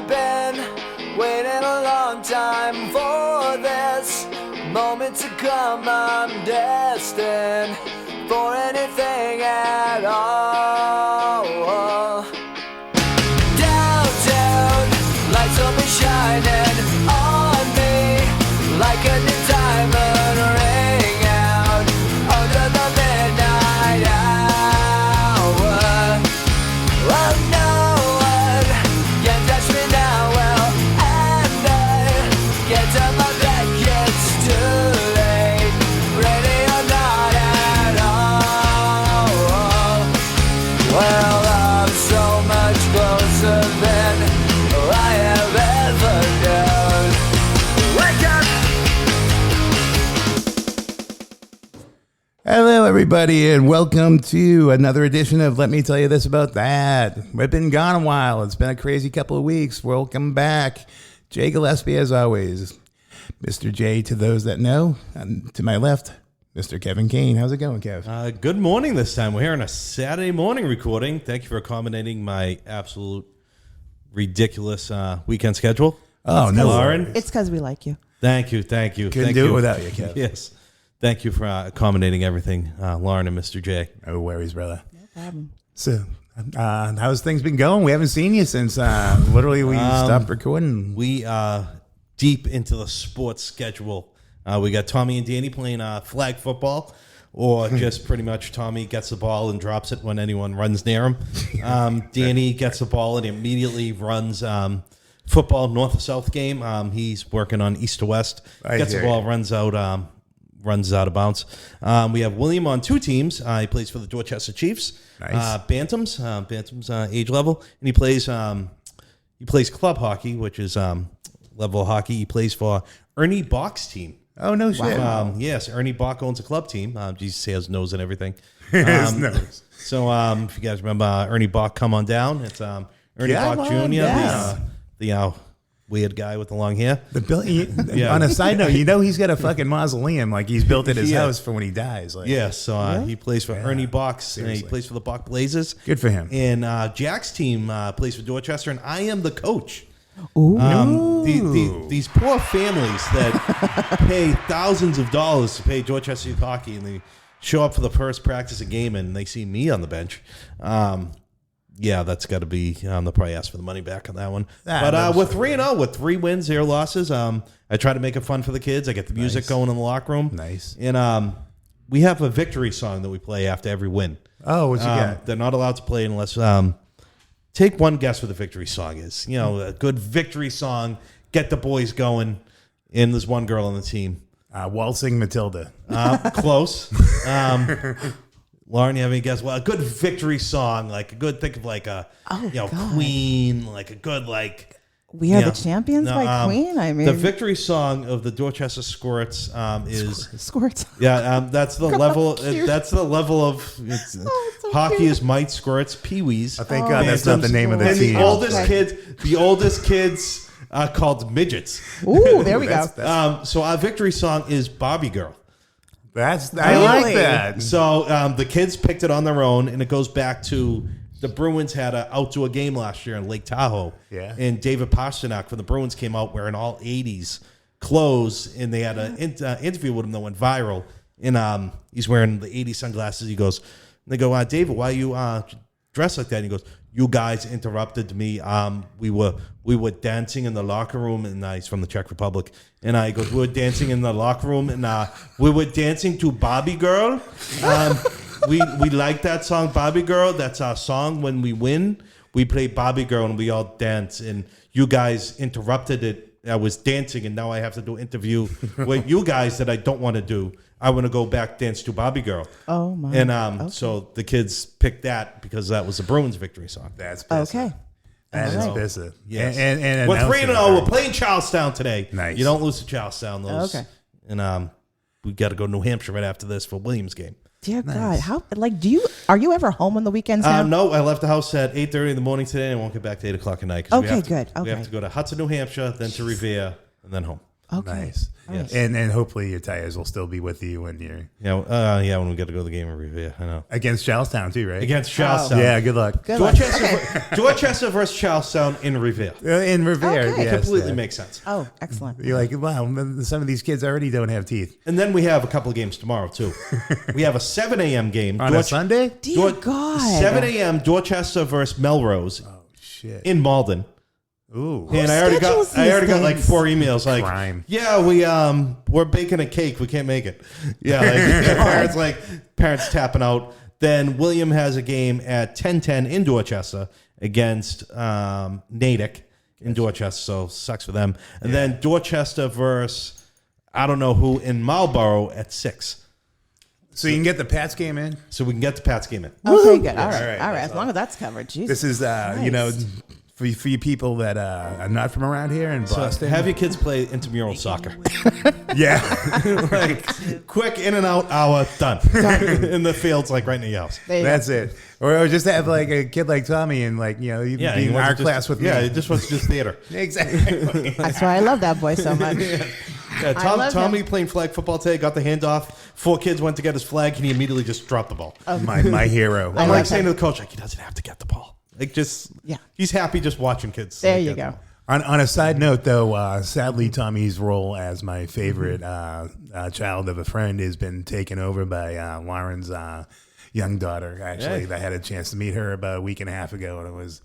I've been waiting a long time for this moment to come. I'm destined for anything at all. Downtown, lights will be shining on me like a new diamond ring out under the midnight hour. Well, no one can touch me now. Well, and I get to my bed, it's too late. Ready or not at all. Well, I'm so much closer than I have ever known. Wake up! Hello, everybody, and welcome to another edition of Let Me Tell You This About That. We've been gone a while. It's been a crazy couple of weeks. Welcome back. Jay Gillespie, as always. Mr. J, to those that know. And to my left, Mr. Kevin Kane. How's it going, Kev? Good morning this time. We're here on a Saturday morning recording. Thank you for accommodating my absolute ridiculous weekend schedule. Oh, no, Lauren. It's because we like you. Thank you. Couldn't do it without you, Kev. Yes. Thank you for accommodating everything, Lauren and Mr. J. No worries, brother. No problem. So, how's things been going? We haven't seen you since literally we stopped recording. We are deep into the sports schedule. We got Tommy and Danny playing flag football, or just pretty much Tommy gets the ball and drops it when anyone runs near him. Danny gets the ball and immediately runs football north to south game. He's working on east to west. Gets the ball, runs out of bounds. We have William on two teams. He plays for the Dorchester Chiefs. Nice. Bantams age level, and he plays club hockey, which is level hockey. He plays for Ernie Bach's team. Oh, no shit. Yes, Ernie Bach owns a club team. Jesus, he has nose and everything. His nose. So if you guys remember Ernie Bach, come on down. It's Ernie Bach Jr., yes. the weird guy with the long hair. On a side note, he's got a fucking mausoleum like he's built at his house for when he dies. Like, Yes, so he plays for Ernie Bach's, and he plays for the Bach Blazers. Good for him. And Jack's team plays for Dorchester, and I am the coach. Ooh. These poor families that pay thousands of dollars to pay Dorchester Youth Hockey, and they show up for the first practice of game, and they see me on the bench. Yeah, that's got to be. They'll probably ask for the money back on that one. But we're 3-0 with 3 wins, 0 losses. I try to make it fun for the kids. I get the music going in the locker room. Nice. And we have a victory song that we play after every win. Oh, what you got? They're not allowed to play unless. Take one guess what the victory song is. A good victory song. Get the boys going. And there's one girl on the team. Waltzing Matilda. Close. Lauren, you have any guess? Well, a good victory song, like a good, think of like a, Queen, like a good, like. We Are the Champions by Queen? I mean. The victory song of the Dorchester Squirts is. Squirts. Yeah, that's the level. cute. That's the level of So hockey cute. is Might Squirts, Pee-wees. I thank God that's not the name of the And team. the oldest kids are called midgets. Ooh, there we go. So our victory song is Barbie Girl. I like Really? that. So the kids picked it on their own, and it goes back to the Bruins had an outdoor game last year in Lake Tahoe. Yeah. And David Pasternak from the Bruins came out wearing all 80s clothes, and they had an interview with him that went viral. And he's wearing the 80s sunglasses. He goes, they go, David, why are you dressed like that? And he goes, you guys interrupted me. We were dancing in the locker room, and he's from the Czech Republic. And I goes, we were dancing in the locker room, and we were dancing to Barbie Girl. We like that song, Barbie Girl. That's our song. When we win, we play Barbie Girl, and we all dance. And you guys interrupted it. I was dancing, and now I have to do an interview with you guys that I don't want to do. I want to go back dance to Barbie Girl. Oh, my. And so the kids picked that because that was the Bruins victory song. That's pissing. Okay. That is All right. pissing. Yes. And we're announcing 3-0. it. We're playing Charlestown today. Nice. You don't lose to Charlestown. Okay. And we got to go to New Hampshire right after this for Williams game. Dear God, are you ever home on the weekends now? No, I left the house at 8:30 in the morning today, and I won't get back to 8 o'clock at night. Okay, good. We have to go to Hudson, New Hampshire, then to Revere, and then home. Okay. Nice. Yes. And hopefully your tires will still be with you when you're when we get to go to the game in Revere. I know. against Charlestown too, right? Against Charlestown. Yeah, good luck. Good luck. Dorchester versus Charlestown in Revere. In Revere, Okay. yes, Completely yeah. makes sense. Oh, excellent. You're like, wow, some of these kids already don't have teeth. And then we have a couple of games tomorrow, too. We have a 7 a.m. game. On a Sunday? Dear God. 7 a.m. Dorchester versus Melrose Shit. in Malden. Ooh. And I already schedules got these like things? 4 emails like, Crime. yeah, we're baking a cake. We can't make it. Yeah, parents tapping out. Then William has a game at 10:10 in Dorchester against Natick in Dorchester, so sucks for them. And then Dorchester versus I don't know who in Marlborough at 6. So you can get the Pats game in? So we can get the Pats game in. Okay, good. All right. All right, All right. that's As long as that's covered. Jesus. This is, for you people that are not from around here in So Boston. have your kids play intramural soccer. Yeah. Like quick in and out hour, done. In the fields, like right near your house. There you That's it. Or just have like a kid like Tommy and like, you be he in wants our to class with me. Yeah, he just wants to do theater. Exactly. go. That's why I love that boy so much. Yeah, I love Tommy him. playing flag football today, got the handoff. 4 kids went to get his flag, and he immediately just dropped the ball. my hero. I I'm love like saying him. to the coach, like, he doesn't have to get the ball. Like, just, Yeah. he's happy just watching kids. There like, you get go. the ball. On a side note, though, sadly, Tommy's role as my favorite child of a friend has been taken over by Lauren's young daughter. Actually, I had a chance to meet her about a week and a half ago, and it was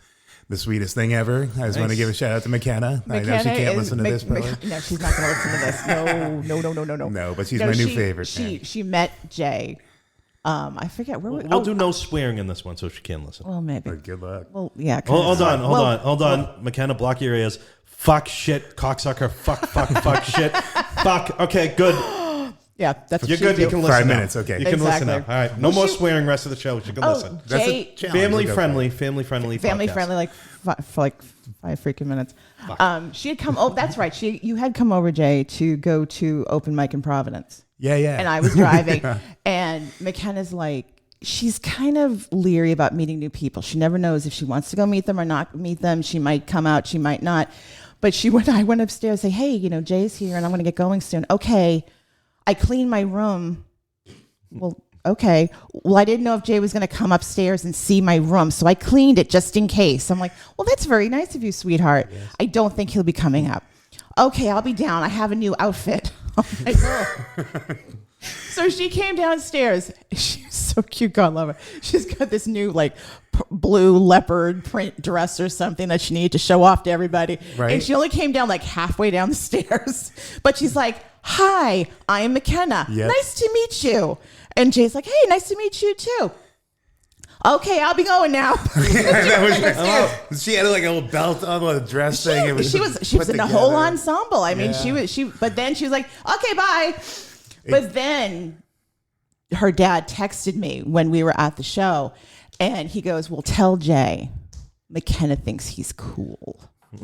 the sweetest thing ever. I just want to give a shout out to McKenna. I know she can't listen to this, probably. No, she's not going to listen to this. No. No, but she's my new favorite. She met Jay. I forget where We'll do no swearing in this one so she can listen. Well, maybe. Good luck. Well, yeah. Hold on. McKenna, block your ears. Fuck, shit, cocksucker. Fuck, shit. Fuck. Okay, good. Yeah, that's what You're she good. do. You can listen 5 now. minutes, okay. You can listen now. Exactly. All right. No Well, more she- swearing rest of the show. You can listen. That's Jay, a challenge. Family We'll go friendly family podcast. friendly, like for like 5 freaking minutes. She had come. Oh, that's right. You had come over, Jay, to go to open mic in Providence, Yeah. and I was driving, and McKenna's like, she's kind of leery about meeting new people. She never knows if she wants to go meet them or not meet them. She might come out, she might not. But I went upstairs, say, hey, Jay's here, and I'm going to get going soon. Okay, I cleaned my room. Well, okay. Well, I didn't know if Jay was going to come upstairs and see my room, so I cleaned it just in case. I'm like, well, that's very nice of you, sweetheart. Yes. I don't think he'll be coming up. Okay, I'll be down. I have a new outfit. I'm like, oh. So she came downstairs. She's so cute. God love her. She's got this new blue leopard print dress or something that she needed to show off to everybody. Right. And she only came down like halfway down the stairs. But she's like, hi, I'm McKenna. Yep. Nice to meet you. And Jay's like, hey, nice to meet you too. Okay, I'll be going now. She had like a little belt on, a dress thing. It She was put in the together. whole ensemble. I mean, Yeah. but then she was like, okay, bye. But then her dad texted me when we were at the show, and he goes, well, tell Jay, McKenna thinks he's cool.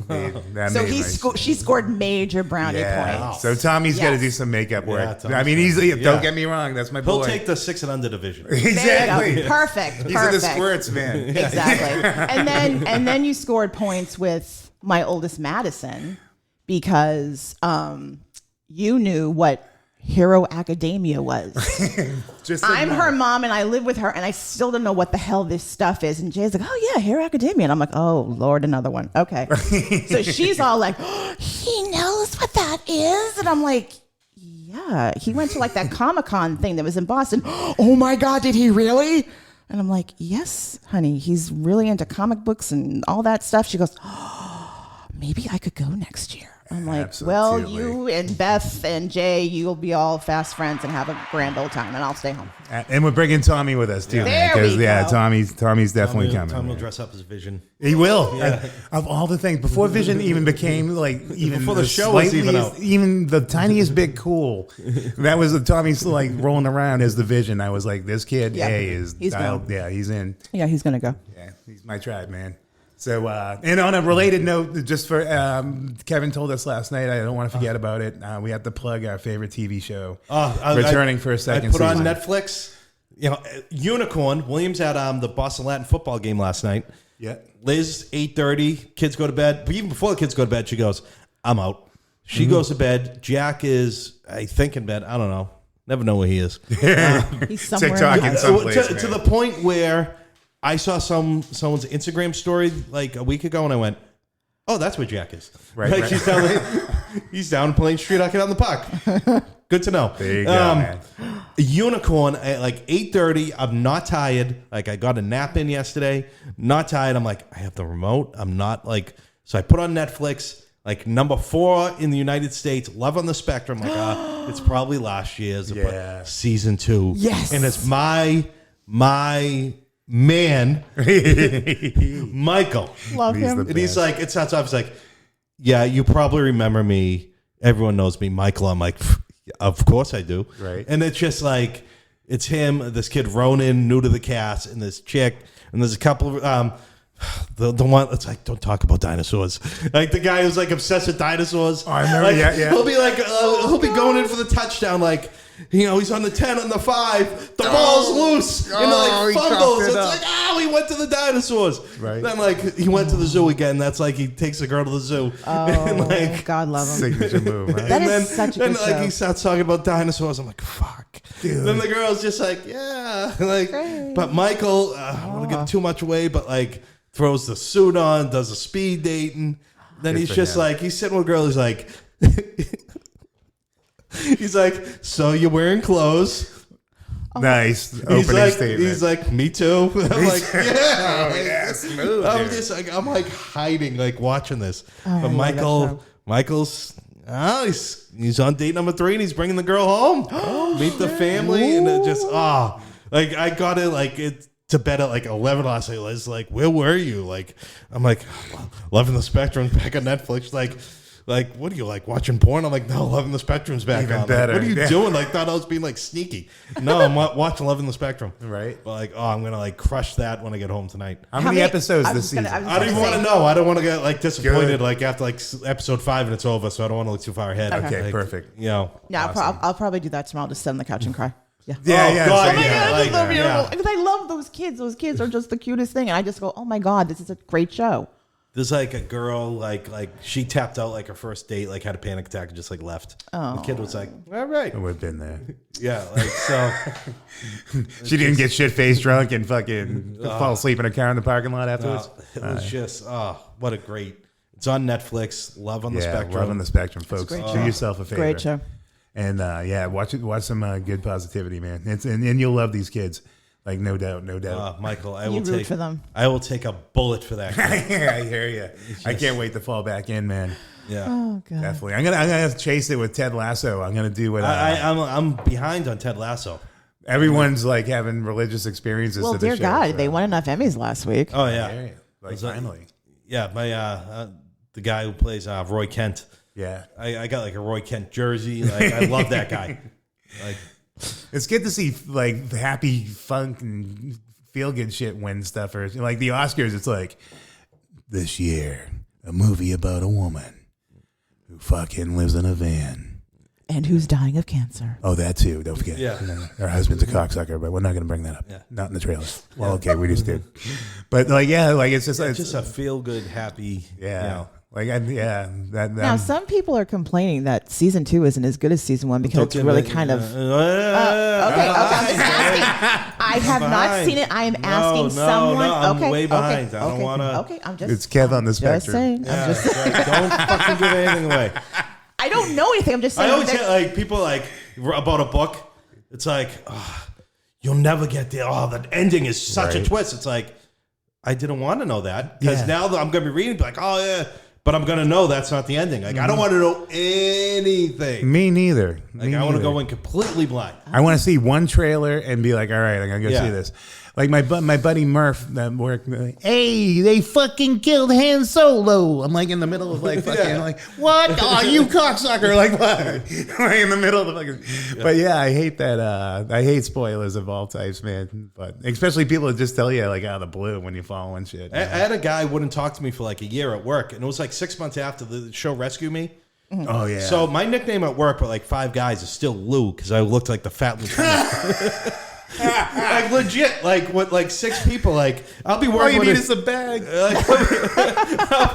That So made she scored major brownie points. So Tommy's got to Yes. do some makeup work. Yeah, Tommy's I mean, got- don't yeah. get me wrong. That's my He'll boy. take the 6 and under division. There Exactly. you go. Perfect. He's Perfect. in the squirts, man. Exactly. And then you scored points with my oldest Madison because you knew what Hero Academia was. Just I'm her mom and I live with her and I still don't know what the hell this stuff is. And Jay's like, oh yeah, Hero Academia. And I'm like, oh Lord, another one. Okay. So she's all like, oh, he knows what that is. And I'm like, yeah, he went to like that Comic-Con thing that was in Boston. Oh my God, did he really? And I'm like, yes, honey, he's really into comic books and all that stuff. She goes, oh, maybe I could go next year. I'm like, well, Absolutely. you and Beth and Jay, you'll be all fast friends and have a grand old time, and I'll stay home. And we're bringing Tommy with us too, man. There we 'cause, yeah, go. Tommy's definitely coming. Tom will man. dress up as Vision. He will. Of all the things, before Vision even became even Before the show was even slightliest- out. even the tiniest bit cool. That was Tommy's like rolling around as the Vision. I was like, this kid, Yeah. is He's dialed. going. Yeah, he's in. Yeah, he's gonna go. Yeah, he's my tribe, man. So, and on a related note, just for Kevin told us last night, I don't want to forget about it. We have to plug our favorite TV show, returning for a second I put season. on Netflix. Unicorn. Williams had the Boston Latin football game last night. Yeah. Liz, 8:30. Kids go to bed. But even before the kids go to bed, she goes, I'm out. She goes to bed. Jack is, I think, in bed. I don't know. Never know where he is. He's somewhere TikTok in the in house. some place, to the point where I saw someone's Instagram story like a week ago, and I went, "Oh, that's where Jack is." Right, Like right. he's down Plain Street, knocking on the park. Good to know. There you go, man. A unicorn at like 8:30. I'm not tired. Like I got a nap in yesterday. Not tired. I'm like, I have the remote. I'm not like, so I put on Netflix. Like number 4 in the United States, Love on the Spectrum. Like, it's probably last year's, Yeah. but season 2. Yes. And it's my man, Michael. Love He's him. the And he's like, it sounds off. He's like, yeah, you probably remember me. Everyone knows me, Michael. I'm like, of course I do. Right. And it's just like, it's him, this kid Ronan, new to the cast, and this chick, and there's a couple of the one. It's like, don't talk about dinosaurs. Like the guy who's like obsessed with dinosaurs. Oh, I remember. Like, Yeah. He'll be like, he'll be going in for the touchdown, like. He's on the 10 on the 5. The ball's loose. And he like fumbles. chopped It's it up. like, he went to the dinosaurs. Right. Then like he went to the zoo again. That's like he takes a girl to the zoo. Oh, and like God love him. Signature move. Right? That and is such a good like show. he starts talking about dinosaurs. I'm like, fuck. Dude. Then the girl's just like, yeah. Like, Great. but Michael, I don't want to give too much away, but like throws the suit on, does a speed dating. Then Good he's for just him. like, he's sitting with a girl. He's like, he's like, so you're wearing clothes? Nice He's opening like, statement. he's like, me too. I'm like, yeah. Oh, yeah, smooth, I'm dude. just like, I'm like hiding, like watching this. I But love that show. Michael's, he's on date number 3 and he's bringing the girl home. Meet the family and it just, like I got it like it to bed at like 11 last night. Liz, like, where were you? Like, I'm like, Loving the Spectrum back on Netflix. Like, what are you like watching porn? I'm like, no, Loving the Spectrum's back Even on. better. Like, what are you Yeah. doing? Like, thought I was being like sneaky. No, I'm watching Loving the Spectrum. Right. But like, I'm gonna like crush that when I get home tonight. How many episodes I this was gonna- season? I I don't even want to know. I don't want to get like disappointed Good. like after like episode 5 and it's over. So I don't want to look too far ahead. Okay, Like, perfect. You know. Yeah, Awesome. I'll probably do that tomorrow. Just sit on the couch and cry. Yeah. Yeah, Oh, yeah. God, same yeah. here. I Like, just love yeah. because I love those kids. Those kids are just the cutest thing, and I just go, "Oh my God, this is a great show." There's like a girl like she tapped out like her first date, like had a panic attack and just like left. Oh. The kid was like, all right. We've been there. Yeah, like so She didn't get shit faced drunk and fucking fall asleep in a car in the parking lot afterwards. it was just what a great. It's on Netflix. Love on the Spectrum. Love on the Spectrum, folks. great Do show. yourself a favor. Great show. And watch some good positivity, man. And you'll love these kids. Like no doubt. Michael, I You will root take for them. I will take a bullet for that kid. I hear you. I can't wait to fall back in, man. Yeah. Oh God. Definitely. I'm gonna chase it with Ted Lasso. I'm gonna do what I'm behind on Ted Lasso. everyone's like having religious experiences. Well, to the dear show, God, so. they won enough Emmys last week. Oh I yeah. hear you. Like Was that- finally. Yeah, my the guy who plays Roy Kent. Yeah. I got like a Roy Kent jersey. Like I love that guy. Like It's good to see like happy funk and feel good shit win stuff. Or like the Oscars, it's like this year a movie about a woman who fucking lives in a van. And who's dying of cancer? Oh, that too. Don't forget. Yeah. Her husband's a cocksucker, but we're not going to bring that up. Yeah. Not in the trailer. Well, okay, we just did. But like, yeah, like it's just, it's just a feel good, happy. yeah. You know. Like, that. Now, some people are complaining that season 2 isn't as good as season 1 because it's really kind of. Okay, I'm just asking. I have not seen it. I am asking someone. No, I'm okay, way behind. Okay, I don't okay, wanna- Okay, I'm just. It's Kev on the just spectrum. saying. Yeah, I'm just. like, don't fucking give anything away. I don't know anything. I'm just saying. I always that- get like people like about a book. It's like you'll never get there. Oh, the ending is such a Right. twist. It's like I didn't want to know that because Yeah. now that I'm going to be reading, be like, oh yeah, but I'm going to know that's not the ending. Like I don't want to know anything. Me neither. Like I want to go in completely blind. I want to see one trailer and be like, all right, I'm going to go Yeah. see this. Like my buddy Murph that worked, hey, they fucking killed Han Solo. I'm like in the middle of like fucking like, what? Oh, you cocksucker. Like what? Like in the middle of the fucking. But yeah, I hate that. I hate spoilers of all types, man. But especially people that just tell you like out of the blue when you following shit. I had a guy wouldn't talk to me for like a year at work, and it was like 6 months after the show Rescue Me. Oh yeah. So my nickname at work with like 5 guys is still Lou because I looked like the fat lieutenant. Like legit, like with like 6 people, like I'll be all working you with need a- is a bag. I'll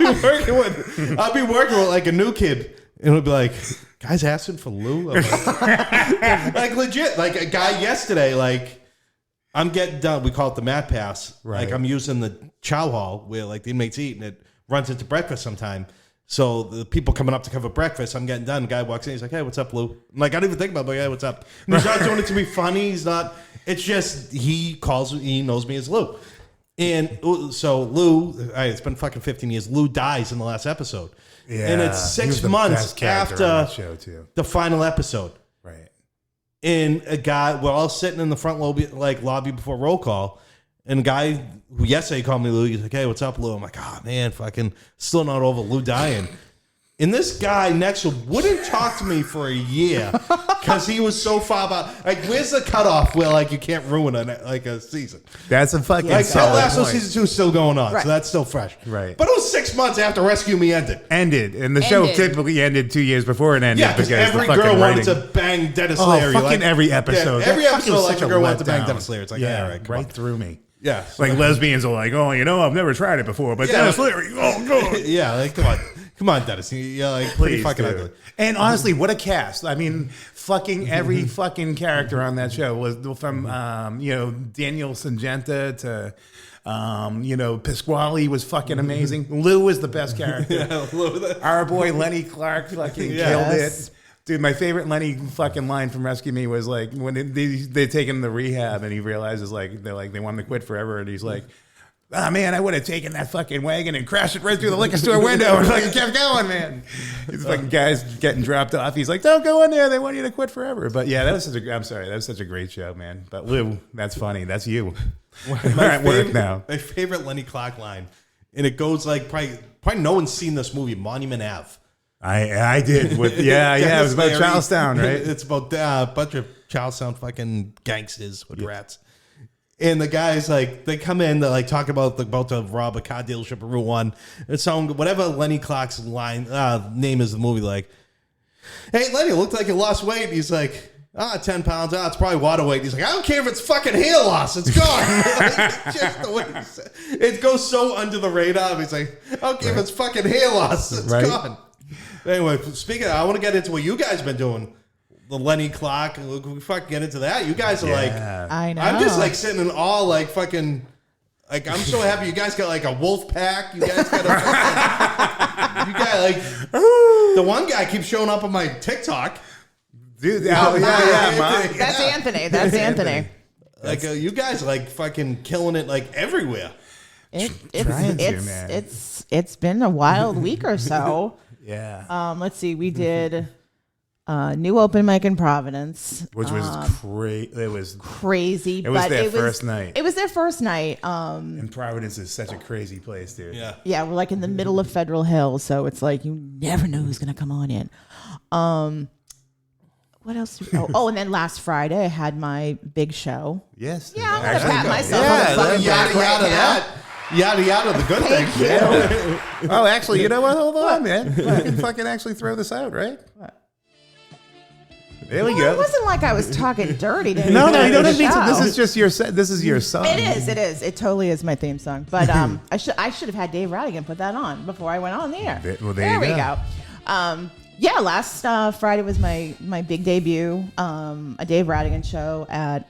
be working with like a new kid, And it'll be like, guys asking for Lou? I'm like legit. Like a guy yesterday, like, I'm getting done. We call it the mat pass. Right. Like I'm using the chow hall where like the inmates eat and it runs into breakfast sometime. So the people coming up to cover breakfast, I'm getting done. The guy walks in. He's like, hey, what's up, Lou? I'm like, I don't even think about it. But yeah, what's up? And he's not doing it to be funny. He's not. It's just he knows me as Lou. And so Lou, it's been fucking 15 years. Lou dies in the last episode. Yeah, and it's 6 months after show too. the final episode. Right. And a guy, we're all sitting in the front lobby before roll call. And a guy who yesterday called me Lou, he's like, hey, what's up, Lou? I'm like, oh, man, fucking still not over Lou dying. And this guy next to him wouldn't talk to me for a year because he was so far about. Like, where's the cutoff where, like, you can't ruin a season? That's a fucking Like, Ted Lasso point. season 2 is still going on, Right. so that's still fresh. Right. But it was 6 months after Rescue Me ended. And the show Ended. typically ended 2 years before it ended Yeah, because every the fucking girl writing. wanted to bang Dennis Oh, Leary. fucking every episode. Yeah, every That fucking episode, was like, such a girl wanted to bang letdown. Dennis Leary. It's like, yeah, all right, come right on. through me. Yeah. Like lesbians are like, oh, I've never tried it before, but Yeah. Dennis Leary, oh god. Yeah, like, come on, Dennis. You're like pretty Please, fucking dude. ugly. And honestly, what a cast! I mean, fucking every fucking character on that show was from Daniel Syngenta to Pasquale was fucking amazing. Lou was the best character. Our boy Lenny Clark fucking killed Yes. it. Dude, my favorite Lenny fucking line from Rescue Me was like when they take him to rehab and he realizes they want him to quit forever and he's like, oh man, I would have taken that fucking wagon and crashed it right through the liquor store window and fucking kept going, man. These fucking guys getting dropped off. He's like, don't go in there. They want you to quit forever. But yeah, that was such a great show, man. But Lou, that's funny. That's you. We're at work now. My favorite Lenny Clark line, and it goes like probably no one's seen this movie, Monument Ave. I did. It was about Charlestown, right? It's about a bunch of Charlestown fucking gangsters with rats. And the guys, like, they come in, they like talk about about to rob a car dealership at Route 1. And so whatever Lenny Clark's name is in the movie, like, hey, Lenny, it looked like you lost weight. And he's like, 10 pounds. It's probably water weight. He's like, I don't care if it's fucking hair loss. It's gone. Like, just the way he said it goes so under the radar. He's like, I don't care if it's fucking hair loss. It's gone. Anyway, speaking of, I want to get into what you guys been doing. The Lenny Clark, we fucking get into that. You guys are like, I know. I'm just like sitting in awe, like fucking, like I'm so happy you guys got like a wolf pack. You guys got a fucking, you got like, the one guy keeps showing up on my TikTok. Dude, Mom. That's Anthony. That's Anthony. Like you guys are like fucking killing it like everywhere. It's been a wild week or so. Yeah. Let's see. We did new open mic in Providence, Which was crazy. It was crazy. It was but their first night. It was their first night. And Providence is such a crazy place, dude. Yeah. Yeah, we're like in the middle of Federal Hill, so it's like you never know who's gonna come on in. What else? And then last Friday I had my big show. Yes. Yeah, I'm gonna Actually, pat myself yeah, on the fucking Yada back right yada now. that. Yada yada the good thing. Oh, actually, you know what? Hold on, man. I can fucking actually throw this out, right? There we It go. wasn't like I was talking dirty to No, you don't the need to. show. This is just your set. This is your song. It is. It totally is my theme song. But I should have had Dave Radigan put that on before I went on the air. Well, there you we go. go. Last Friday was my big debut. A Dave Radigan show at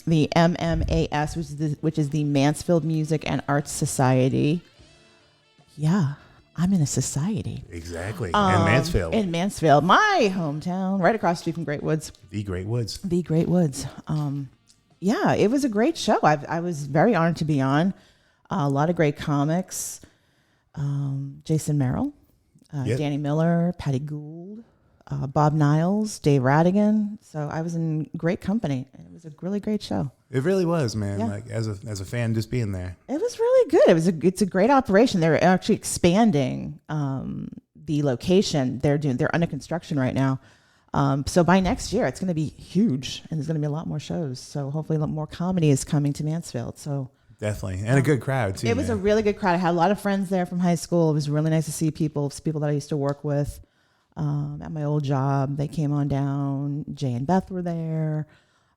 the MMAS, which is the Mansfield Music and Arts Society. Yeah, I'm in a society. Exactly. In Mansfield. In Mansfield, my hometown, right across the street from Great Woods. The Great Woods. The Great Woods. Yeah, it was a great show. I was very honored to be on. A lot of great comics. Jason Merrill, Yep. Danny Miller, Patty Gould, Bob Niles, Dave Radigan. So I was in great company. It was a really great show. It really was, man. Yeah. Like as a fan, just being there. It was really good. It's a great operation. They're actually expanding the location. They're under construction right now. So by next year, it's going to be huge, and there's going to be a lot more shows. So hopefully, a lot more comedy is coming to Mansfield. So Definitely, and a good crowd too. it was a really good crowd. I had a lot of friends there from high school. It was really nice to see people that I used to work with at my old job. They came on down. Jay and Beth were there.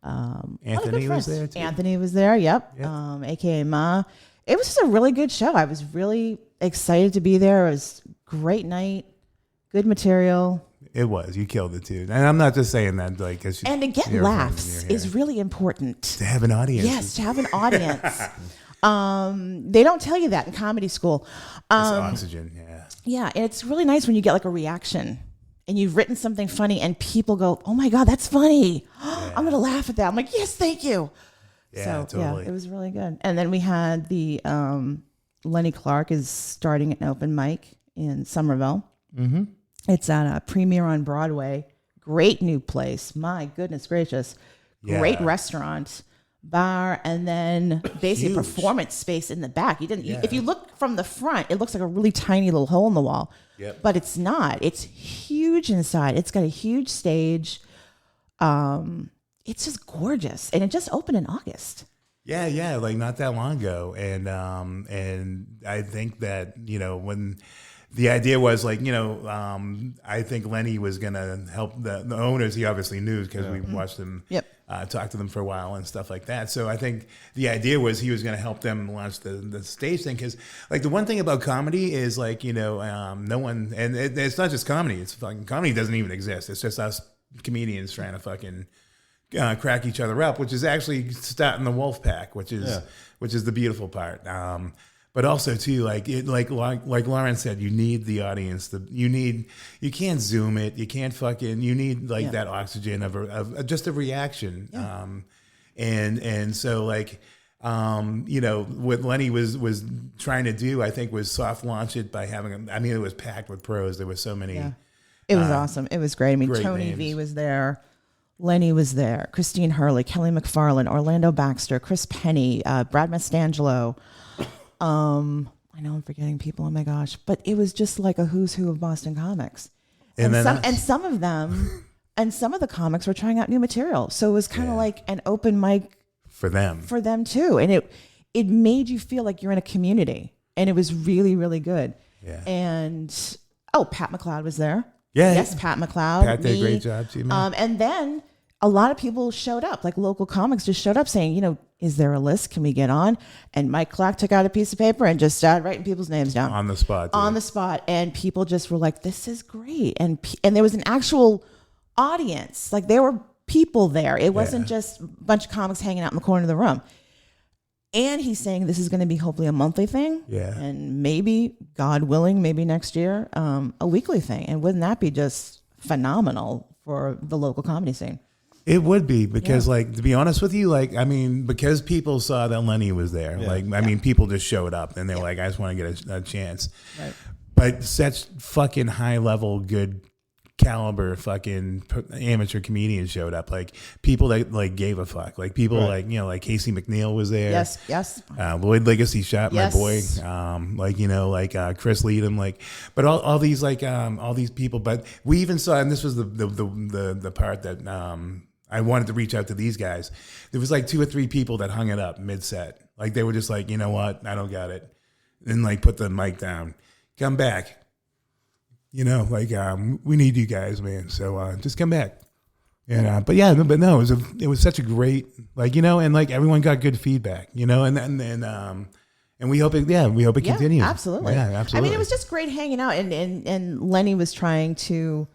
Anthony was there too. Anthony was there. Yep. Yep. AKA Ma. It was just a really good show. I was really excited to be there. It was a great night. good material. It was. You killed it too. And I'm not just saying that like because And to get laughs is really important. To have an audience. Yes, to have an audience. They don't tell you that in comedy school. It's oxygen. Yeah. Yeah, and it's really nice when you get like a reaction and you've written something funny and people go, "Oh my God, that's funny. I'm going to laugh at that." I'm like, "Yes, thank you." Yeah, So, totally. yeah, it was really good. And then we had the Lenny Clark is starting an open mic in Somerville. Mm-hmm. It's at a Premiere on Broadway. Great new place. My goodness gracious. Great restaurant, bar, and then basically a performance space in the back. If you look from the front, it looks like a really tiny little hole in the wall. Yep. But it's not. It's huge inside. It's got a huge stage. It's just gorgeous, and it just opened in August. Yeah, like not that long ago, and I think that when the idea was like I think Lenny was gonna help the owners. He obviously knew because we watched them talk to them for a while and stuff like that. So I think the idea was he was gonna help them launch the stage thing because like the one thing about comedy is like no one, and it's not just comedy. It's fucking comedy doesn't even exist. It's just us comedians trying to fucking crack each other up, which is actually starting the wolf pack, which is the beautiful part. But also too, like Lauren said, you need the audience. You can't Zoom it. You can't you need like that oxygen of just a reaction. Yeah. And so like, what Lenny was trying to do, I think, was soft launch it by having. It was packed with pros. There was so many. Yeah. It was awesome. It was great. I mean, great Tony names. V was there. Lenny was there. Christine Hurley, Kelly McFarland, Orlando Baxter, Chris Penny, Brad Mastangelo. I know I'm forgetting people. Oh my gosh. But it was just like a who's who of Boston comics. And some of them, and some of the comics were trying out new material. So it was kind of like an open mic for them too. And it made you feel like you're in a community. And it was really, really good. Yeah. And Pat McLeod was there. Yeah. Yes, Pat McLeod. Pat did a great job too, man. And then a lot of people showed up, like local comics just showed up saying, is there a list? Can we get on? And Mike Clark took out a piece of paper and just started writing people's names down. On the spot. On the spot. And people just were like, this is great. And there was an actual audience. Like there were people there. It wasn't just a bunch of comics hanging out in the corner of the room. And he's saying this is going to be hopefully a monthly thing. Yeah. And maybe, God willing, maybe next year, a weekly thing. And wouldn't that be just phenomenal for the local comedy scene? It would be because, like, to be honest with you, like, because people saw that Lenny was there, people just showed up and they're like, I just want to get a chance. Right. But such fucking high level, good caliber fucking amateur comedians showed up. Like, people that, like, gave a fuck. Like, people like Casey McNeil was there. Yes. Lloyd Legacy shot my boy. Chris Leadham. But all these, all these people. But we even saw, and this was the part that, I wanted to reach out to these guys. There was like 2 or 3 people that hung it up mid-set. Like they were just like, you know what? I don't got it. And like put the mic down. Come back. We need you guys, man. So just come back. And it was such a great and like everyone got good feedback, and we hope it continues. Absolutely. Yeah, absolutely. It was just great hanging out, and Lenny was trying to.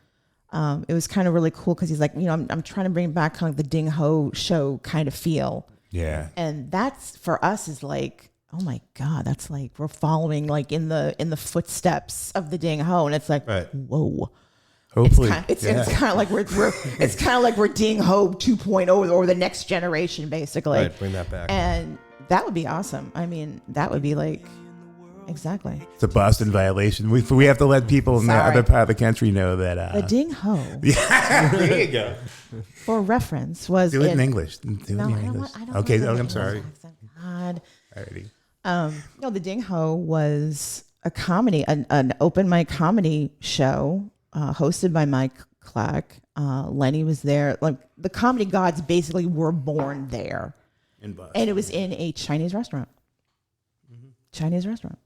It was kind of really cool because he's like, I'm trying to bring back kind of the Ding Ho show kind of feel. Yeah. And that's for us is like, oh my God, that's like we're following like in the footsteps of the Ding Ho, and it's like, whoa. Hopefully, it's kind of like we're Ding Ho 2.0 or the next generation, basically. Right, bring that back. And that would be awesome. That would be like. Exactly. It's a Boston violation. We have to let people in the other part of the country know that. The Ding Ho. Yeah, there you go. For reference, was do it in English. I don't okay, I'm sorry. God. Alrighty. The Ding Ho was a comedy, an open mic comedy show hosted by Mike Clark. Lenny was there. Like the comedy gods basically were born there. In Boston. And it was in a Chinese restaurant. Chinese restaurant.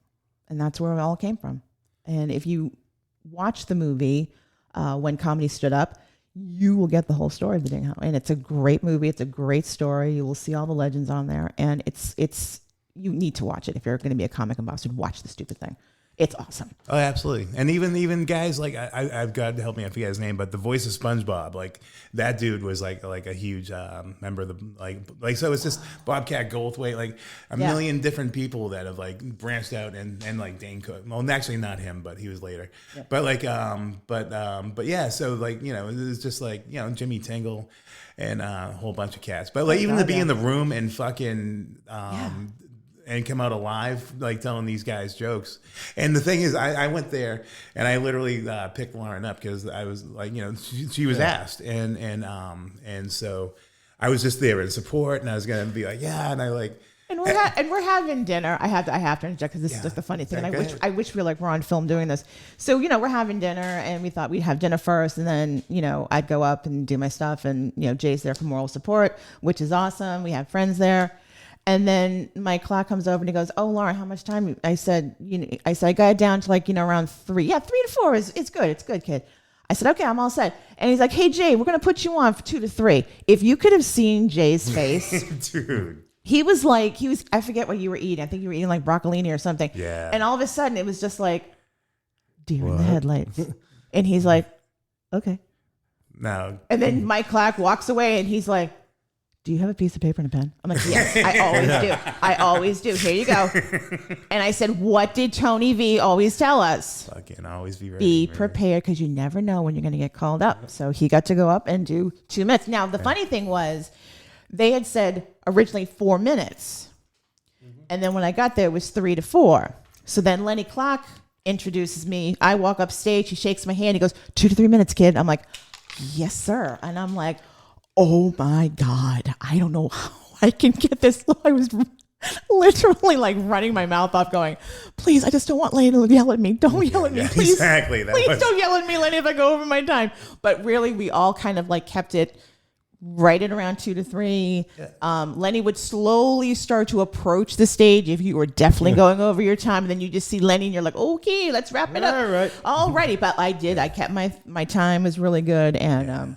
And that's where it all came from. And if you watch the movie, When Comedy Stood Up, you will get the whole story of the Ding Ho. And it's a great movie. It's a great story. You will see all the legends on there. And it's you need to watch it. If you're going to be a comic in Boston, watch the stupid thing. It's awesome. Oh, absolutely. And even guys like I've got to help me, I forget his name, but the voice of SpongeBob, like that dude was like a huge member of the like so it's just Bobcat Goldthwait, like a million different people that have like branched out and like Dane Cook. Well, actually not him, but he was later. Yeah. But like but yeah, so like, you know, it was just like, you know, Jimmy Tingle and a whole bunch of cats. But like even to be in the room and fucking and come out alive, like telling these guys jokes. And the thing is, I went there and I literally picked Lauren up because I was like, you know, she was asked, and so I was just there in support, and I was gonna be like, yeah, and I like. And we're having dinner. I have to interject because this is just a funny thing. And I wish we were on film doing this. So, you know, we're having dinner and we thought we'd have dinner first, and then, you know, I'd go up and do my stuff, and, you know, Jay's there for moral support, which is awesome. We have friends there. And then my clock comes over and he goes, "Oh, Lauren, how much time?" I said, I got it down to like, you know, around 3. Yeah, 3 to 4 it's good. It's good, kid. I said, "Okay, I'm all set." And he's like, "Hey, Jay, we're going to put you on for 2 to 3. If you could have seen Jay's face, dude. He was, I forget what you were eating. I think you were eating like broccolini or something. Yeah. And all of a sudden it was just like deer in the headlights. And he's like, "Okay." No. And then Mike Clark walks away and he's like, "Do you have a piece of paper and a pen?" I'm like, "Yes, I always do. I always do. Here you go." And I said, "What did Tony V always tell us?" Fucking always be ready. Be prepared because you never know when you're going to get called up. So he got to go up and do 2 minutes. Now, the funny thing was they had said originally 4 minutes. And then when I got there, it was 3 to 4. So then Lenny Clark introduces me. I walk up stage. He shakes my hand. He goes, 2 to 3 minutes, kid. I'm like, "Yes, sir." And I'm like, oh my God, I don't know how I can get this. I was literally like running my mouth off going, "Please, I just don't want Lenny to yell at me. Don't yell at me, please." Exactly. Please don't yell at me, Lenny, if I go over my time. But really, we all kind of like kept it right at around 2 to 3. Lenny would slowly start to approach the stage if you were definitely going over your time. And then you just see Lenny and you're like, "Okay, let's wrap it up." All righty. But I did. I kept my time was really good. And,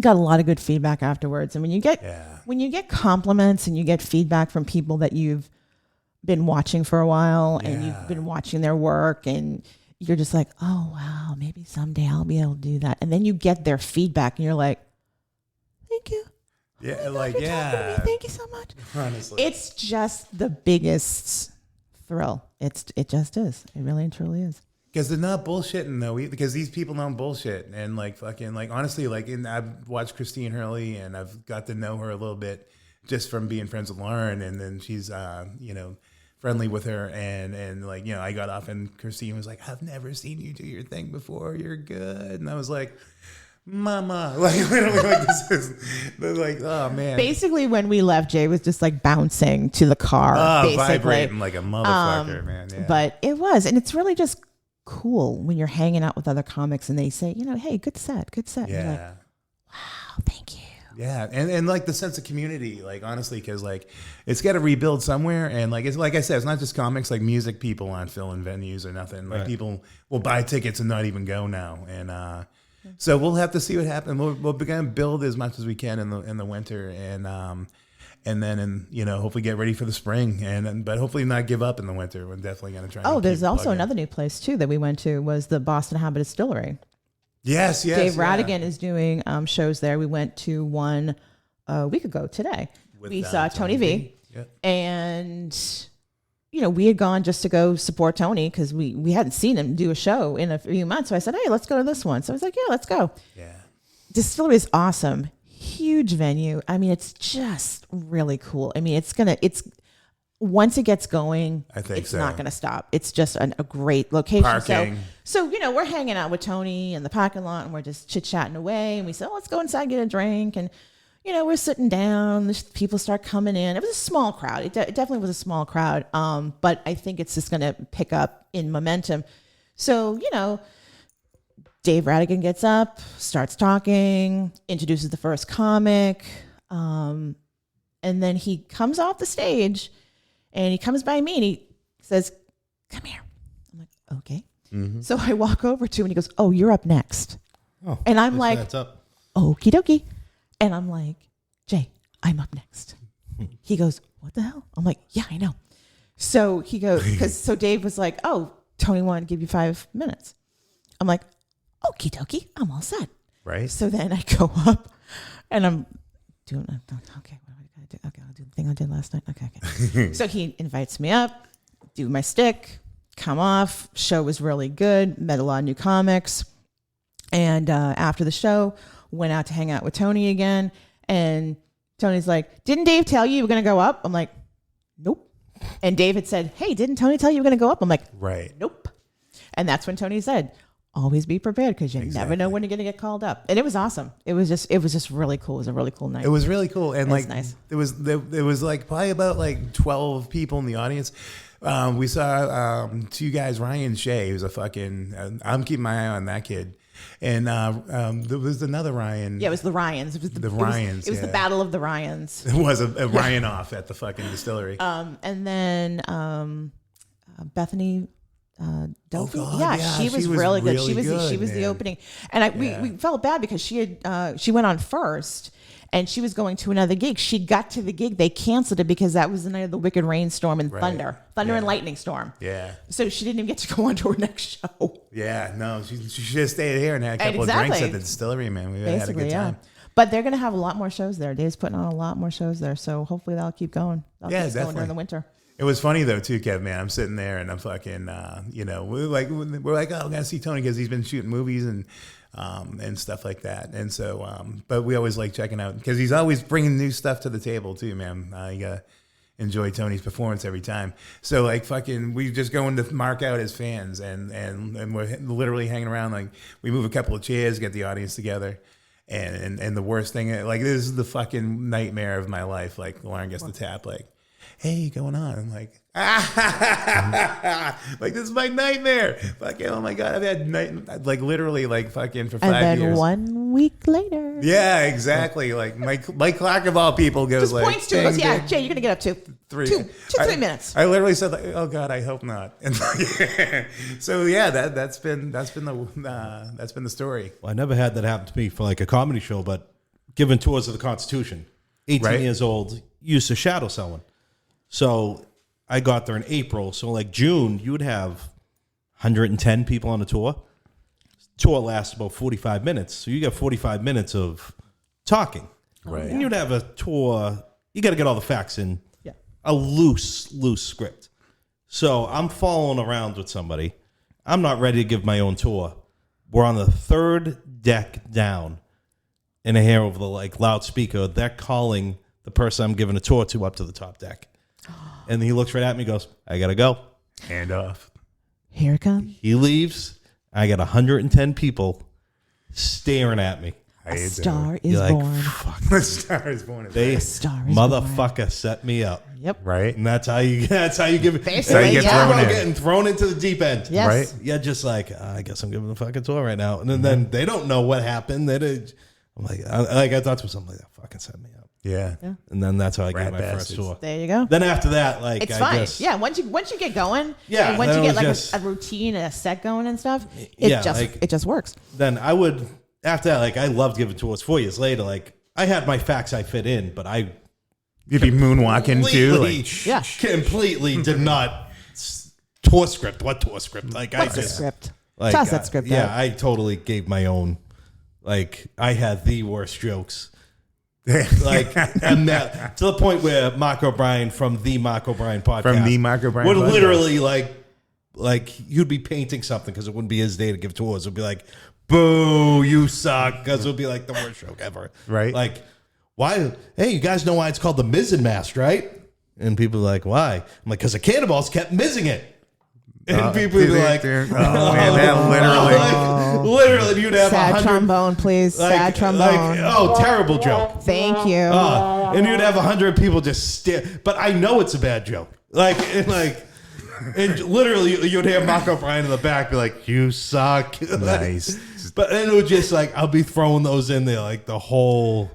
got a lot of good feedback afterwards. And when you get compliments and you get feedback from people that you've been watching for a while and you've been watching their work and you're just like, "Oh wow, maybe someday I'll be able to do that." And then you get their feedback and you're like, "Thank you." Yeah, Thank you so much. Honestly, it's just the biggest thrill. It just is. It really and truly is. Because they're not bullshitting though, because these people don't bullshit, and like fucking like honestly, like I've watched Christine Hurley and I've got to know her a little bit just from being friends with Lauren, and then she's you know, friendly with her, and like, you know, I got off and Christine was like, "I've never seen you do your thing before. You're good," and I was like, "Mama," like literally, like this is like, oh man. Basically, when we left, Jay was just like bouncing to the car, vibrating like a motherfucker, man. Yeah. But it was, and it's really just cool when you're hanging out with other comics and they say, you know, "Hey, good set." Yeah. You're like, "Wow, thank you." Yeah, and like the sense of community, like honestly, because like it's got to rebuild somewhere, and like it's like I said, it's not just comics, like music people aren't filling venues or nothing. Like people will buy tickets and not even go now, and so we'll have to see what happens. We'll begin to build as much as we can in the winter, and then you know, hopefully get ready for the spring, but hopefully not give up in the winter. We're definitely going to try. Oh, there's also another new place too that we went to was the Boston HAHa Distillery. Yes. Dave Radigan is doing shows there. We went to one a week ago today. We saw Tony V. Yep. And you know, we had gone just to go support Tony because we hadn't seen him do a show in a few months. So I said, "Hey, let's go to this one." So I was like, "Yeah, let's go." Yeah. Distillery is awesome. Huge venue. I mean, it's just really cool. I mean, it's once it gets going, I think it's not going to stop. It's just a great location. Parking. So, you know, we're hanging out with Tony in the parking lot and we're just chit-chatting away. And we said, "Oh, let's go inside and get a drink." And, you know, we're sitting down. People start coming in. It was a small crowd. It definitely was a small crowd. But I think it's just going to pick up in momentum. So, you know, Dave Radigan gets up, starts talking, introduces the first comic, and then he comes off the stage and he comes by me and he says, "Come here." I'm like, "Okay." Mm-hmm. So I walk over to him and he goes, "Oh, you're up next." Oh, and I'm like, "That's up." "Okie dokie." And I'm like, "Jay, I'm up next." He goes, "What the hell?" I'm like, "Yeah, I know." So he goes, so Dave was like, "Oh, Tony wanted to give you 5 minutes. I'm like, okie dokie, I'm all set. Right. So then I go up and I'm doing, okay, what am I going to do? Okay, I'll do the thing I did last night. Okay. So he invites me up, do my stick, come off. Show was really good. Met a lot of new comics. And after the show, went out to hang out with Tony again. And Tony's like, didn't Dave tell you were going to go up? I'm like, nope. And Dave had said, hey, didn't Tony tell you you were going to go up? I'm like, right. Nope. And that's when Tony said, always be prepared because you never know when you're going to get called up. And it was awesome. It was just really cool. It was a really cool night. It was really cool. And like, nice. It was like probably about like 12 people in the audience. We saw two guys, Ryan Shea, who's a fucking, I'm keeping my eye on that kid. And there was another Ryan. Yeah, it was the Ryans. It was the Ryans. It was the battle of the Ryans. It was a Ryan off at the fucking distillery. And then Bethany Dopey. God, yeah, she was really good. She was good, the opening. And we felt bad because she went on first. And she was going to another gig. She got to the gig. They canceled it because that was the night of the wicked rainstorm and thunder and lightning storm. Yeah. So she didn't even get to go on to her next show. Yeah. No, she should have stayed here and had a couple of drinks at the distillery, man. We had a good time. But they're going to have a lot more shows there. Dave's putting on a lot more shows there. So hopefully that'll keep going. Definitely. Going during the winter. It was funny though too, Kev. Man, I'm sitting there and I'm fucking, we're like, oh, we're gonna see Tony because he's been shooting movies and stuff like that. And so, but we always like checking out because he's always bringing new stuff to the table too, man. You gotta enjoy Tony's performance every time. So like fucking, we just going to mark out as fans and we're literally hanging around. Like we move a couple of chairs, get the audience together. And the worst thing, like this is the fucking nightmare of my life. Like Lauren gets the tap, like, hey, going on? I'm like, like this is my nightmare. Fucking, oh my God, I've had literally like fucking for 5 years. And then 1 week later. Yeah, exactly. Like Mike Clark of all people goes Just like, points to us. Yeah, Jay, you're gonna get up to 3 minutes. I literally said, like, oh God, I hope not. And so yeah, that's been the story. Well, I never had that happen to me for like a comedy show, but giving tours of the Constitution. 18 years old, used to shadow someone. So I got there in April. So like June, you would have 110 people on the tour. Tour lasts about 45 minutes. So you got 45 minutes of talking. Right. And you'd have a tour. You got to get all the facts in. Yeah. A loose script. So I'm following around with somebody. I'm not ready to give my own tour. We're on the third deck down. And I hear over the like loudspeaker, they're calling the person I'm giving a tour to up to the top deck. And he looks right at me and goes, I got to go. Hand off. Here it comes. He leaves. I got 110 people staring at me. A star is You're like, born. fuck. The star is born. They star is motherfucker set me up. Yep. Right. And that's how you give it. Basically, you get yeah. thrown in. Getting thrown into the deep end. Yes. Right. Yeah, just like, I guess I'm giving the fucking tour right now. And then they don't know what happened. I'm like, I thought to myself, like, that fucking set me up. Yeah. And then that's how I Rat gave my bastards. first tour. There you go. Then after that, like, It's I fine. guess. Yeah, once you get going, Yeah, and once then you it get was like a routine and a set going and stuff, it just works. Then I would, after that, like, I loved giving tours 4 years later. Like, I had my facts I fit in, but I You'd be moonwalking too. Like, Yeah. completely did not tour script. What tour script? Like, What's I the just script? like, Toss that script yeah, out. I totally gave my own. Like, I had the worst jokes. Like, and that to the point where Mark O'Brien from the Mark O'Brien podcast, would podcast. literally like you'd be painting something because it wouldn't be his day to give tours. It'd be like, "Boo, you suck," because it would be like the worst joke ever. Right. Like, why? Hey, you guys know why it's called the Mizzen Mast, right? And people are like, why? I'm like, because the cannonballs kept mizzing it. And people would be like, oh man, that literally, you'd have Sad 100. trombone, please. Sad trombone. Terrible joke. Thank you. And you'd have 100 people just stare. But I know it's a bad joke. And literally, you'd hear Mark O'Brien in the back be like, "You suck." nice. But then it would just like, I'll be throwing those in there like the whole,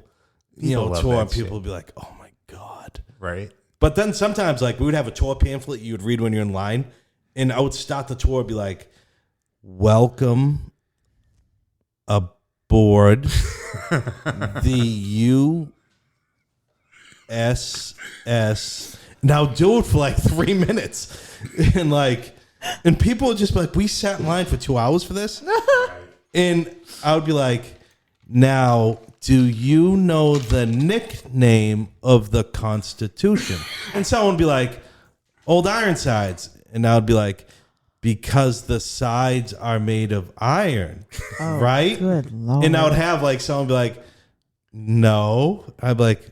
People love tour. that And people shit. would be like, "Oh my God." Right. But then sometimes, like, we would have a tour pamphlet you would read when you're in line. And I would start the tour and be like, welcome aboard the USS. Now do it for like 3 minutes. And like, And people would just be like, we sat in line for 2 hours for this. And I would be like, now, do you know the nickname of the Constitution? And someone would be like, Old Ironsides. And I would be like, because the sides are made of iron, right? Good Lord. And I would have like someone be like, no. I'd be like,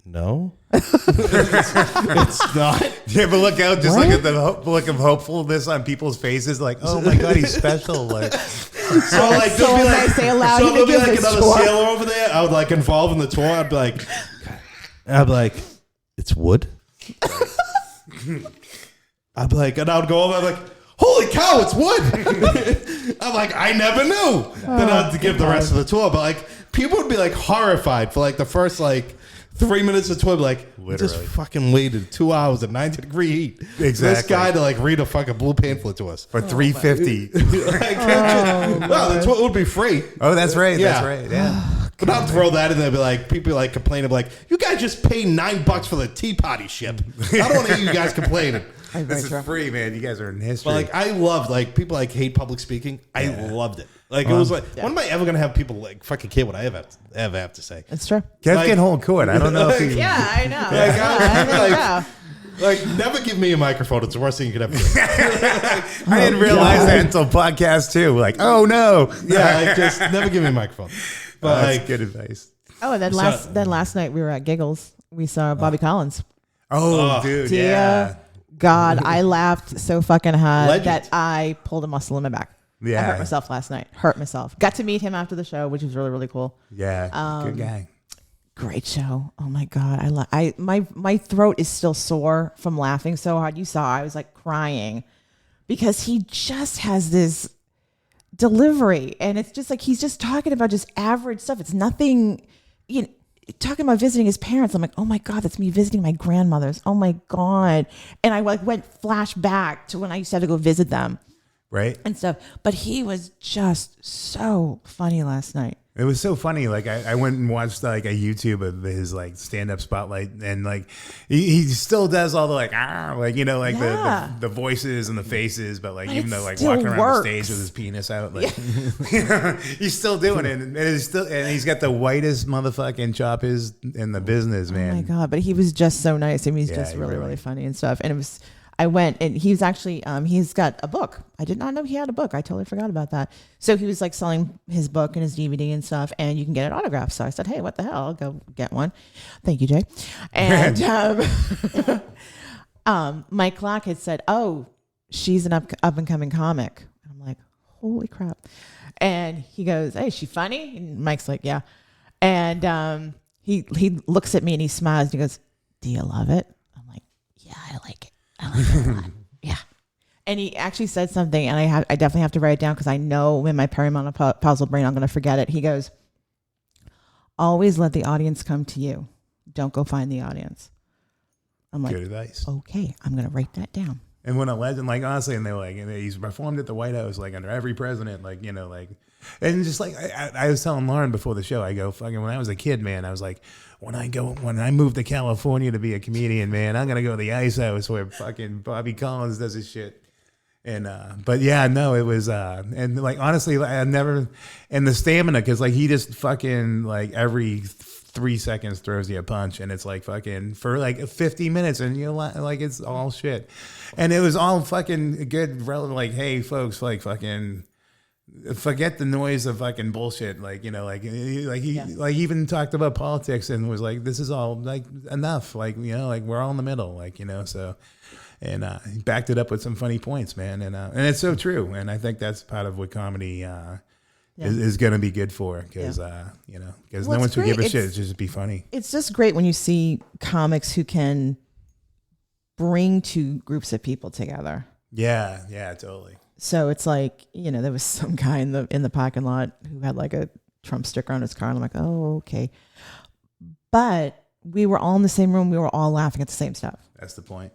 no. It's not. You ever look out, just look at the look of hopefulness on people's faces, like, oh my God, he's special. Like, So like, so there'll be when like, I say aloud, so he there'll be gives like his another score. sailor over there. I would like involve in the tour. I'd be like, it's wood. I'd be like, and I would go over. I'd be like, holy cow, it's wood. I'm like, I never knew. Then I'd have to give the rest of the tour. But like, people would be like horrified for like the first like 3 minutes of the tour. Like, we just Literally. fucking waited 2 hours at 90-degree heat. For this Exactly. guy to like read a fucking blue pamphlet to us. for $3.50. Like, well, that's what would be free. Oh, that's right. Yeah. That's right. Yeah. But I'll throw that in there. Be like, people like complaining, like, you guys just pay $9 for the Tea Party ship. I don't want to hear you guys complaining. This is free, man. You guys are in history. But like, I loved like people like hate public speaking. I loved it. Like, it was like, when am I ever gonna have people like fucking care what I ever have to say? It's true. Kev like- can hold court. I don't know if he. Yeah, I know. Like, I- Yeah. Like, never give me a microphone. It's the worst thing you could ever do. I didn't realize that until podcast 2. Like, oh no. Yeah, like, just never give me a microphone. But That's like, good advice. Oh, and then last night we were at Giggles. We saw Bobby Collins. Oh, dude. Dear Yeah. God, I laughed so fucking hard Legend. that I pulled a muscle in my back. Yeah. I hurt myself last night. Hurt myself. Got to meet him after the show, which was really, really cool. Yeah. Good guy. Great show. Oh my God. My throat is still sore from laughing so hard. You saw I was like crying because he just has this delivery and it's just like he's just talking about just average stuff. It's nothing, you know, talking about visiting his parents. I'm like, oh my God, that's me visiting my grandmothers. Oh my God. And I like went flashback to when I used to have to go visit them Right? and stuff. But he was just so funny last night. It was so funny. Like I went and watched like a YouTube of his like stand up spotlight, and like he still does all the like you know, like Yeah. the voices and the faces, but like But even it though like still walking around works. the stage with his penis out, like he's still doing it, and it's still, and he's got the whitest motherfucking choppers in the business, man. Oh my God. But he was just so nice. I mean, he's Yeah, just he really, really- really funny and stuff. And it was, I went and he's actually, he's got a book. I did not know he had a book. I totally forgot about that. So he was like selling his book and his DVD and stuff, and you can get it autographed. So I said, hey, what the hell? I'll go get one. Thank you, Jay. And Mike Clark had said, oh, she's an up and coming comic. And I'm like, holy crap. And he goes, hey, is she funny? And Mike's like, yeah. And he looks at me and he smiles and he goes, do you love it? I'm like, yeah, I like it. I like it a lot. Yeah. And he actually said something, and I definitely have to write it down because I know in my perimenopausal brain I'm going to forget it. He goes, always let the audience come to you. Don't go find the audience. I'm like, Good advice. okay, I'm going to write that down. And when a legend, like honestly, and they were like, and he's performed at the White House, like under every president, like, you know, like, and just like, I was telling Lauren before the show, I go, fucking, when I was a kid, man, I was like, when I moved to California to be a comedian, man, I'm going to go to the Ice House where fucking Bobby Collins does his shit. And, but yeah, no, it was, and like, honestly, I never, and the stamina, cause like he just fucking like every 3 seconds throws you a punch, and it's like fucking for like 50 minutes, and you know, like it's all shit, and it was all fucking good. Like, hey, folks, like fucking forget the noise of fucking bullshit. Like, you know, like he like even talked about politics and was like, this is all like enough. Like, you know, like we're all in the middle. Like, you know, so. And he backed it up with some funny points, man, and it's so true, and I think that's part of what comedy is going to be good for, because you know, because Well, no one it's should give a great. shit. It's just be funny. It's just great when you see comics who can bring two groups of people together. Yeah, totally. So it's like, you know, there was some guy in the parking lot who had like a Trump sticker on his car, and I'm like, oh, okay. But we were all in the same room. We were all laughing at the same stuff. That's the point.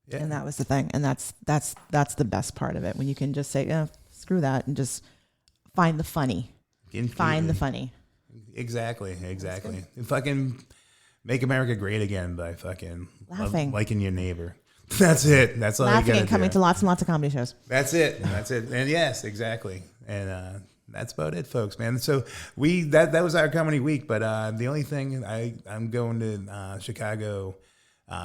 Yeah. And that was the thing. And that's the best part of it, when you can just say, yeah, screw that, and just find the funny. Find the funny. Exactly. And fucking make America great again by fucking Laughing. liking your neighbor. That's it. That's all you Laughing got and coming to lots and lots of comedy shows. That's it. That's it. And yes, exactly. And that's about it, folks, man. So that was our comedy week. But the only thing I'm going to Chicago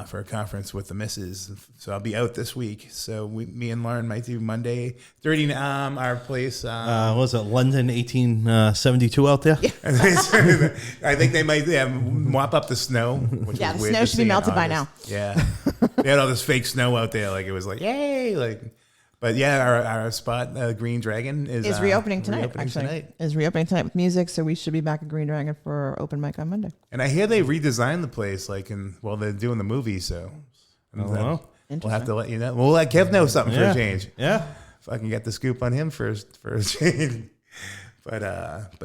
for a conference with the missus. So I'll be out this week. So me and Lauren might do Monday, 30 our place. What was it, London 1872 out there? Yeah. I think they might mop up the snow. Which Yeah, was the weird snow to should be see in melted by August. now. Yeah. They had all this fake snow out there. Like it was like, yay. But yeah, our spot, Green Dragon, is reopening tonight. Is reopening tonight with music, so we should be back at Green Dragon for open mic on Monday. And I hear they redesigned the place, they're doing the movie, so Well, we'll have to let you know. We'll let Kev know something for a change. Yeah. If I can get the scoop on him for a change. But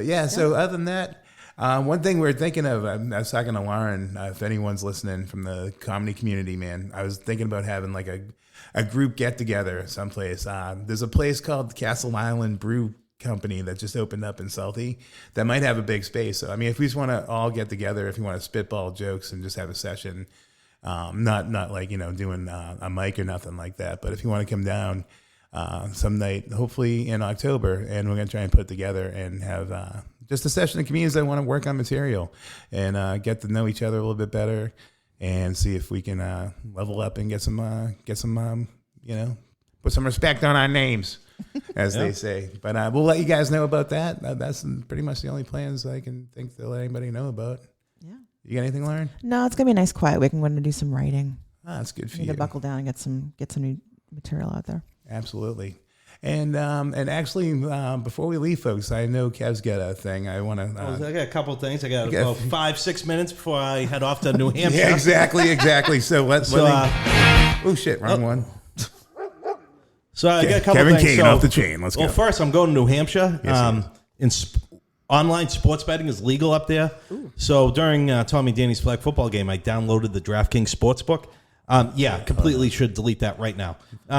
yeah. So other than that, one thing we were thinking of, I was talking to Lauren. If anyone's listening from the comedy community, man, I was thinking about having like a group get together someplace. There's a place called Castle Island Brew Company that just opened up in Southie that might have a big space. So I mean, if we just want to all get together, if you want to spitball jokes and just have a session, not like doing a mic or nothing like that, but if you want to come down some night, hopefully in October, and we're gonna try and put together and have just a session of comedians that want to work on material and get to know each other a little bit better. And see if we can level up and get some put some respect on our names, as they say. But we'll let you guys know about that. That's pretty much the only plans I can think to let anybody know about. Yeah. You got anything, Lauren? No, it's gonna be a nice quiet week. I'm going to do some writing. That's good for Need you. to buckle down and get some new material out there. Absolutely. And actually, before we leave, folks, I know Kev's got a thing. I want to. I got a couple of things. I got about 5-6 minutes before I head off to New Hampshire. Yeah, exactly. So let's. Oh shit! Wrong one. So I got a couple Kevin of things. Kane off the chain. Let's go. Well, first I'm going to New Hampshire. Yes, Online sports betting is legal up there. Ooh. So during Tommy Danny's flag football game, I downloaded the DraftKings Sportsbook. Completely should delete that right now.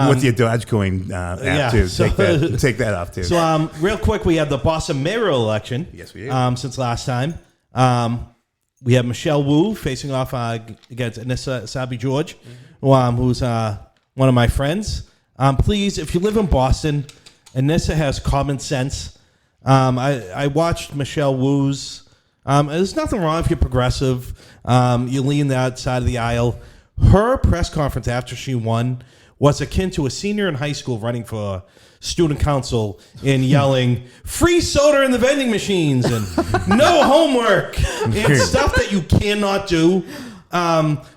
With your Dogecoin app too. So, take that off too. So real quick, we had the Boston mayoral election. Yes, we do. Since last time. We have Michelle Wu facing off against Anissa Sabi George, who's one of my friends. Please, if you live in Boston, Anissa has common sense. I watched Michelle Wu's. There's nothing wrong if you're progressive. You lean that side of the aisle. Her press conference after she won was akin to a senior in high school running for student council and yelling, free soda in the vending machines and no homework and stuff that you cannot do.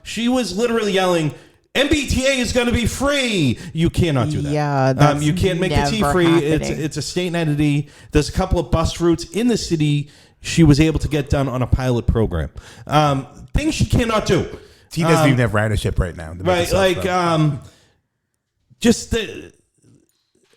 She was literally yelling, MBTA is going to be free. You cannot do that. Yeah, that's you can't make the tea free. It's a state entity. There's a couple of bus routes in the city she was able to get done on a pilot program. Things she cannot do. He doesn't even have ridership right now. Right,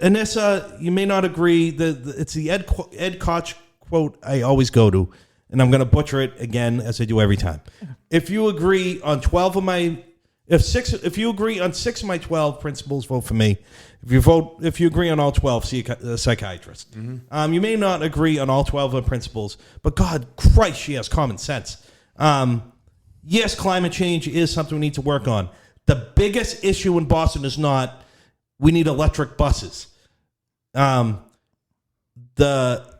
Anissa, you may not agree. It's the Ed Koch quote I always go to, and I'm going to butcher it again as I do every time. If you agree on 12 of my, if you agree on 6 of my 12 principles, vote for me. If you agree on all 12, see a psychiatrist. Mm-hmm. You may not agree on all 12 of the principles, but God Christ, she has common sense. Yes, climate change is something we need to work on. The biggest issue in Boston is not we need electric buses. The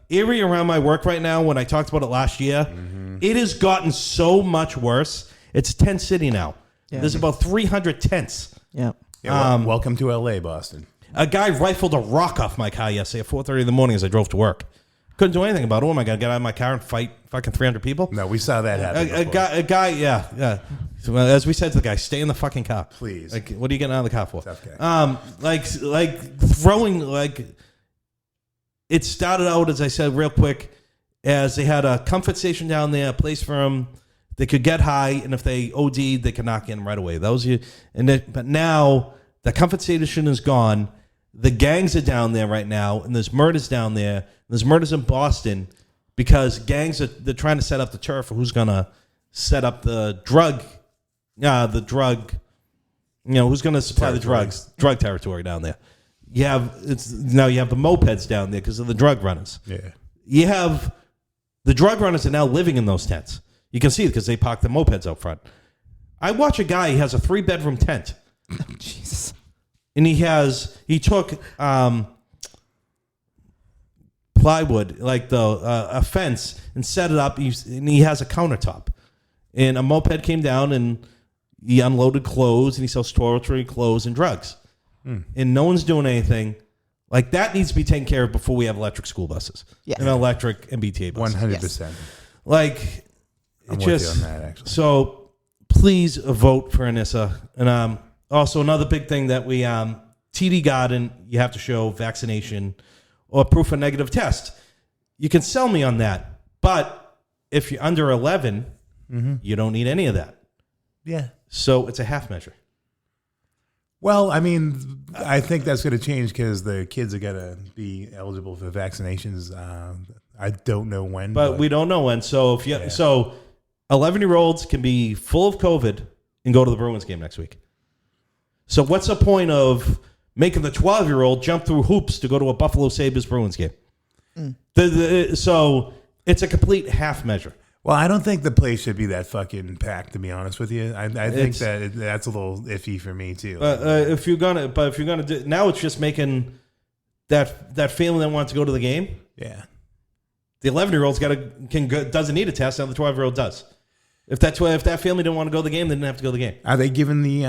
area around my work right now, when I talked about it last year, it has gotten so much worse. It's a tent city now. Yeah. There's about 300 tents. Yeah. Welcome to LA, Boston. A guy rifled a rock off my car yesterday at 4:30 in the morning as I drove to work. Couldn't do anything about it. Am I going to get out of my car and fight fucking 300 people? No, we saw that happen. A guy, yeah. So, as we said to the guy, stay in the fucking car. Please. Like, what are you getting out of the car for? Tough guy. Like throwing, it started out, as I said, real quick, as they had a comfort station down there, a place for them. They could get high, and if they OD'd, they could knock in right away. That was you. But now the comfort station is gone. The gangs are down there right now, and there's murders down there. There's murders in Boston because they're trying to set up the turf for who's gonna set up the drug, who's gonna supply the drug territory down there. You have the mopeds down there because of the drug runners. Yeah, you have the drug runners are now living in those tents. You can see it because they park the mopeds out front. I watch a guy. He has a 3-bedroom tent. Jesus. And he took plywood, like a fence, and set it up. And he has a countertop. And a moped came down and he unloaded clothes, and he sells toiletry, clothes, and drugs. And no one's doing anything. Like, that needs to be taken care of before we have electric school buses. Yes. And electric MBTA buses. 100%. Like, I'm it with just, you on that, actually. So please vote for Anissa. And also another big thing that we TD Garden, you have to show vaccination or proof of negative test. You can sell me on that, but if you're under 11, you don't need any of that. Yeah. So it's a half measure. Well, I mean, I think that's going to change because the kids are going to be eligible for vaccinations. I don't know when, But we don't know when. So so 11-year-olds can be full of COVID and go to the Bruins game next week. So what's the point of making the 12-year-old jump through hoops to go to a Buffalo Sabres Bruins game? So it's a complete half measure. Well, I don't think the place should be that fucking packed, to be honest with you. I think that's a little iffy for me too. If you're gonna do now, it's just making that family that wants to go to the game. Yeah, the 11-year-old's doesn't need a test. Now the 12-year-old does. If that family didn't want to go to the game, they didn't have to go to the game. Are they giving the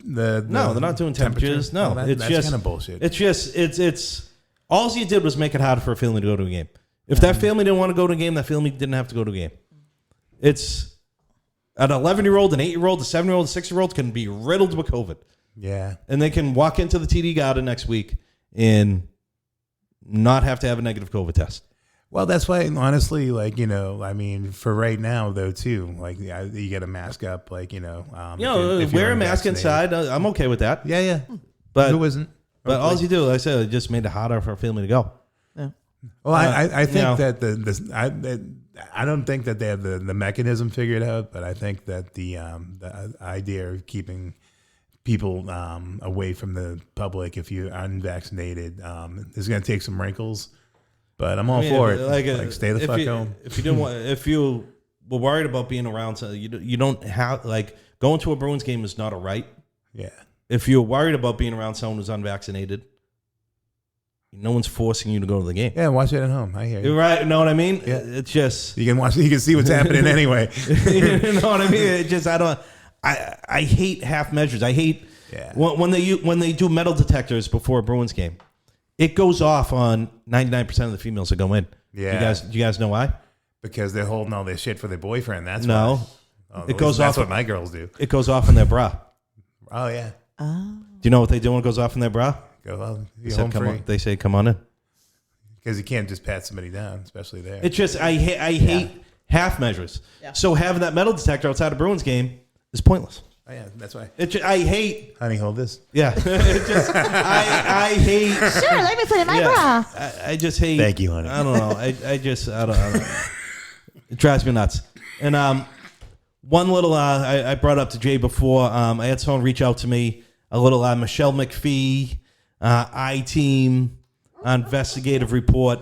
No, they're not doing temperatures. No, that's just kind of bullshit. It's just it's all you did was make it harder for a family to go to a game. If that family didn't want to go to a game, that family didn't have to go to a game. It's an 11-year-old, an 8-year-old, a 7-year-old, a 6-year-old can be riddled with COVID. Yeah. And they can walk into the TD Garden next week and not have to have a negative COVID test. Well, that's why, honestly, like, I mean, for right now, though, too, like, you got to mask up, like, if wear a unvaccinated. mask inside. I'm okay with that. Yeah. But who isn't? But all you do, like I said, it just made it harder for a family to go. Yeah. Well, I think that I don't think that they have the mechanism figured out, but I think that the idea of keeping people away from the public if you're unvaccinated is going to take some wrinkles. But I'm all for it. Like stay the fuck home. If you were worried about being around, so you don't have going to a Bruins game is not a right. Yeah. If you're worried about being around someone who's unvaccinated, no one's forcing you to go to the game. Yeah, watch it at home. I hear you. You're right. You know what I mean? Yeah. It's just you can watch. You can see what's happening anyway. You know what I mean? It just I hate half measures. I hate when they do metal detectors before a Bruins game. It goes off on 99% of the females that go in. Yeah. Do you guys know why? Because they're holding all their shit for their boyfriend. That's no. Why. It goes That's off. what my girls do. It goes off in their bra. Oh yeah. Oh. Do you know what they do when it goes off in their bra? Go home. They say, "Come on in." Because you can't just pat somebody down, especially there. It's just I hate half measures. Yeah. So having that metal detector outside a Bruins game is pointless. Oh yeah, that's why. I hate. Honey, hold this. Yeah. I hate. Sure, let me put it in my bra. I just hate. Thank you, honey. I don't know. I don't. It drives me nuts. And one little I brought up to Jay before. I had someone reach out to me. A little Michelle McPhee, I-Team investigative report.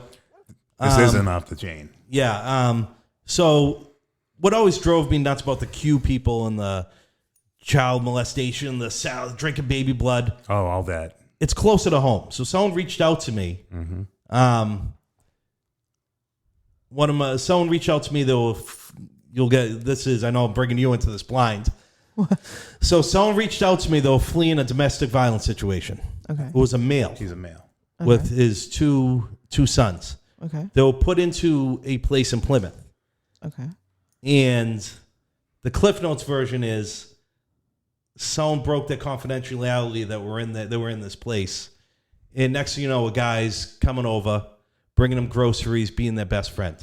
This isn't off the chain. Yeah. So what always drove me nuts about the Q people and the child molestation, the drinking baby blood. Oh, all that. It's closer to home. So someone reached out to me. Mm-hmm. Someone reached out to me though. You'll get this is. I know I'm bringing you into this blind. So someone reached out to me though, fleeing a domestic violence situation. Okay. It was a male. He's a male with his two sons. Okay. They were put into a place in Plymouth. Okay. And the Cliff Notes version is someone broke their confidentiality that they were in this place. And next thing you know, a guy's coming over, bringing them groceries, being their best friend.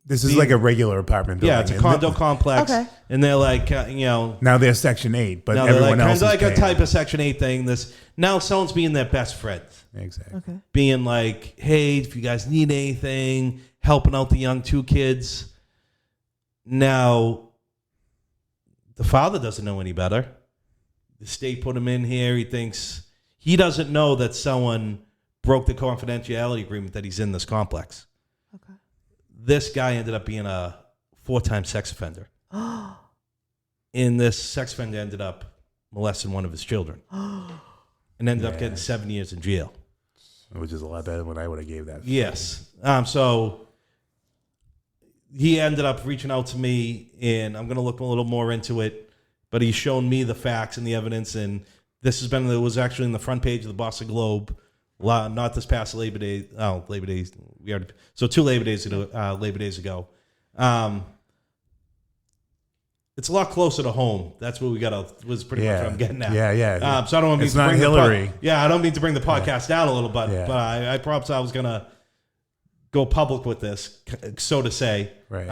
This is like a regular apartment building. Yeah, it's a condo complex. Okay. And they're like, now they're Section 8, but now everyone else is like paying. a type of Section 8 thing. Now someone's being their best friend. Exactly. Okay. Being like, hey, if you guys need anything, helping out the young two kids. Now, the father doesn't know any better. The state put him in here. He doesn't know that someone broke the confidentiality agreement that he's in this complex. Okay. This guy ended up being a 4-time sex offender. And this sex offender ended up molesting one of his children, and ended up getting 7 years in jail. Which is a lot better than what I would have gave that. Yes. So he ended up reaching out to me, and I'm going to look a little more into it. But he's shown me the facts and the evidence, and it was actually in the front page of the Boston Globe, not this past Labor Day. Oh, Labor Day. So 2 Labor Days ago. It's a lot closer to home. That's what was pretty much what I'm getting at. Yeah. So I don't mean it's to not bring Hillary. I don't mean to bring the podcast down a little bit, Yeah. but I promised I was gonna go public with this, so to say. Right.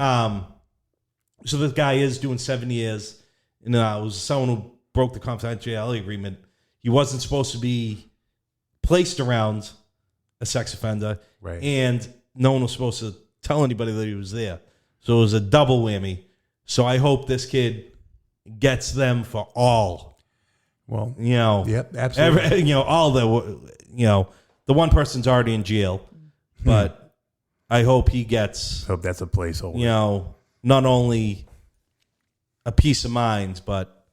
So this guy is doing 7 years, and it was someone who broke the confidentiality agreement. He wasn't supposed to be placed around a sex offender, Right. and no one was supposed to tell anybody that he was there. So it was a double whammy. So I hope this kid gets them for all. Well, Yep, absolutely. all the one person's already in jail, but I hope he gets, hope that's a placeholder. Not only a peace of mind, but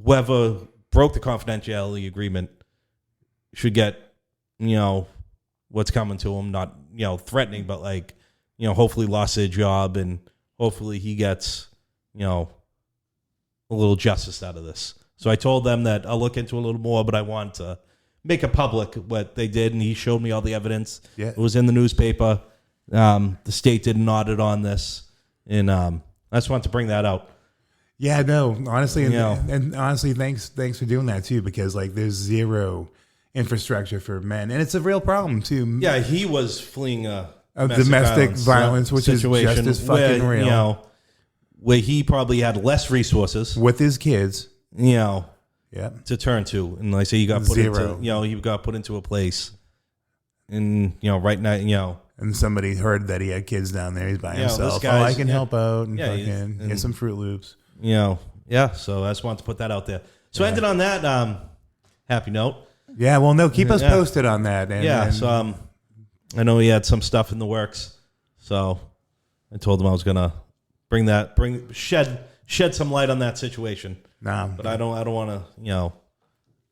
whoever broke the confidentiality agreement should get, what's coming to him. Not, threatening, but hopefully lost their job, and hopefully he gets, a little justice out of this. So I told them that I'll look into it a little more, but I want to make it public what they did, and he showed me all the evidence. Yeah. It was in the newspaper. The state did an audit on this, and I just wanted to bring that out. Yeah, no, honestly, and honestly, thanks for doing that too, because there's zero infrastructure for men, and it's a real problem too. Yeah, he was fleeing a domestic violence, which is just as fucking real. Where he probably had less resources with his kids, to turn to, and like I say, he got put Zero. into, he got put into a place, and right now, and somebody heard that he had kids down there. He's by this himself. guy's- I can help out and and- get some Fruit Loops. So I just wanted to put that out there. So I ended on that happy note. Yeah, well, no, keep us posted on that. And, So I know he had some stuff in the works, so I told him I was gonna shed some light on that situation. nah, But I don't want to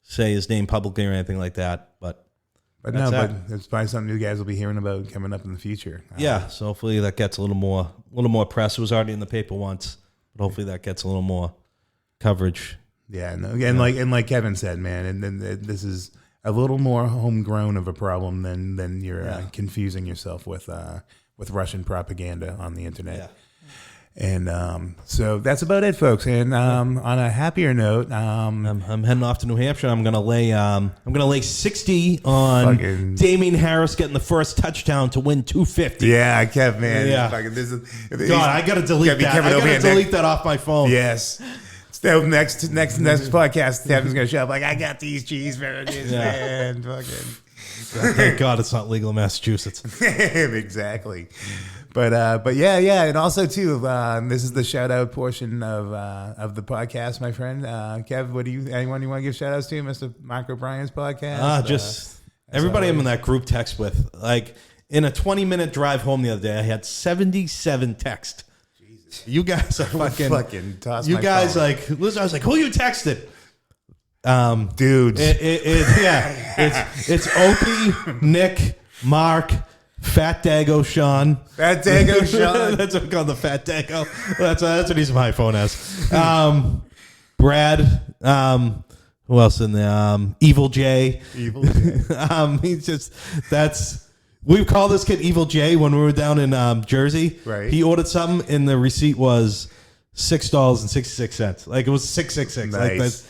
say his name publicly or anything like that. But that's it's probably something you guys will be hearing about coming up in the future. so hopefully that gets a little more press. It was already in the paper once, but hopefully that gets a little more coverage. Yeah, no, and like Kevin said, man, and then this is a little more homegrown of a problem than you're confusing yourself with Russian propaganda on the internet. Yeah. And so that's about it, folks. And on a happier note, I'm heading off to New Hampshire. I'm gonna lay 60 on Damian Harris getting the first touchdown to win 250. yeah, Kev, man, Yeah. God, I gotta delete that. I gotta delete that off my phone. Yes. So next podcast, Kevin's gonna show up like, I got these cheeseburgers, man. Fucking. Thank God it's not legal in Massachusetts. Exactly. But yeah, and also too, this is the shout out portion of the podcast, my friend. Kev, anyone you want to give shout outs to, Mr. Mark O'Brien's podcast? Just everybody I'm in that group text with. Like in a 20-minute drive home the other day, I had 77 texts. Jesus. You guys are fucking toss you my guys phone. listen, I was like, who you texted? Dudes. It's Opie, Nick, Mark, Fat Dago, Sean. Fat Dago Sean. That's what I call the Fat Dago. That's what he's my phone as. Brad. Who else in there? Evil J. He's just we call this kid Evil J when we were down in Jersey. Right. He ordered something and the receipt was $6.66. Like it was 666. Nice. Like that's,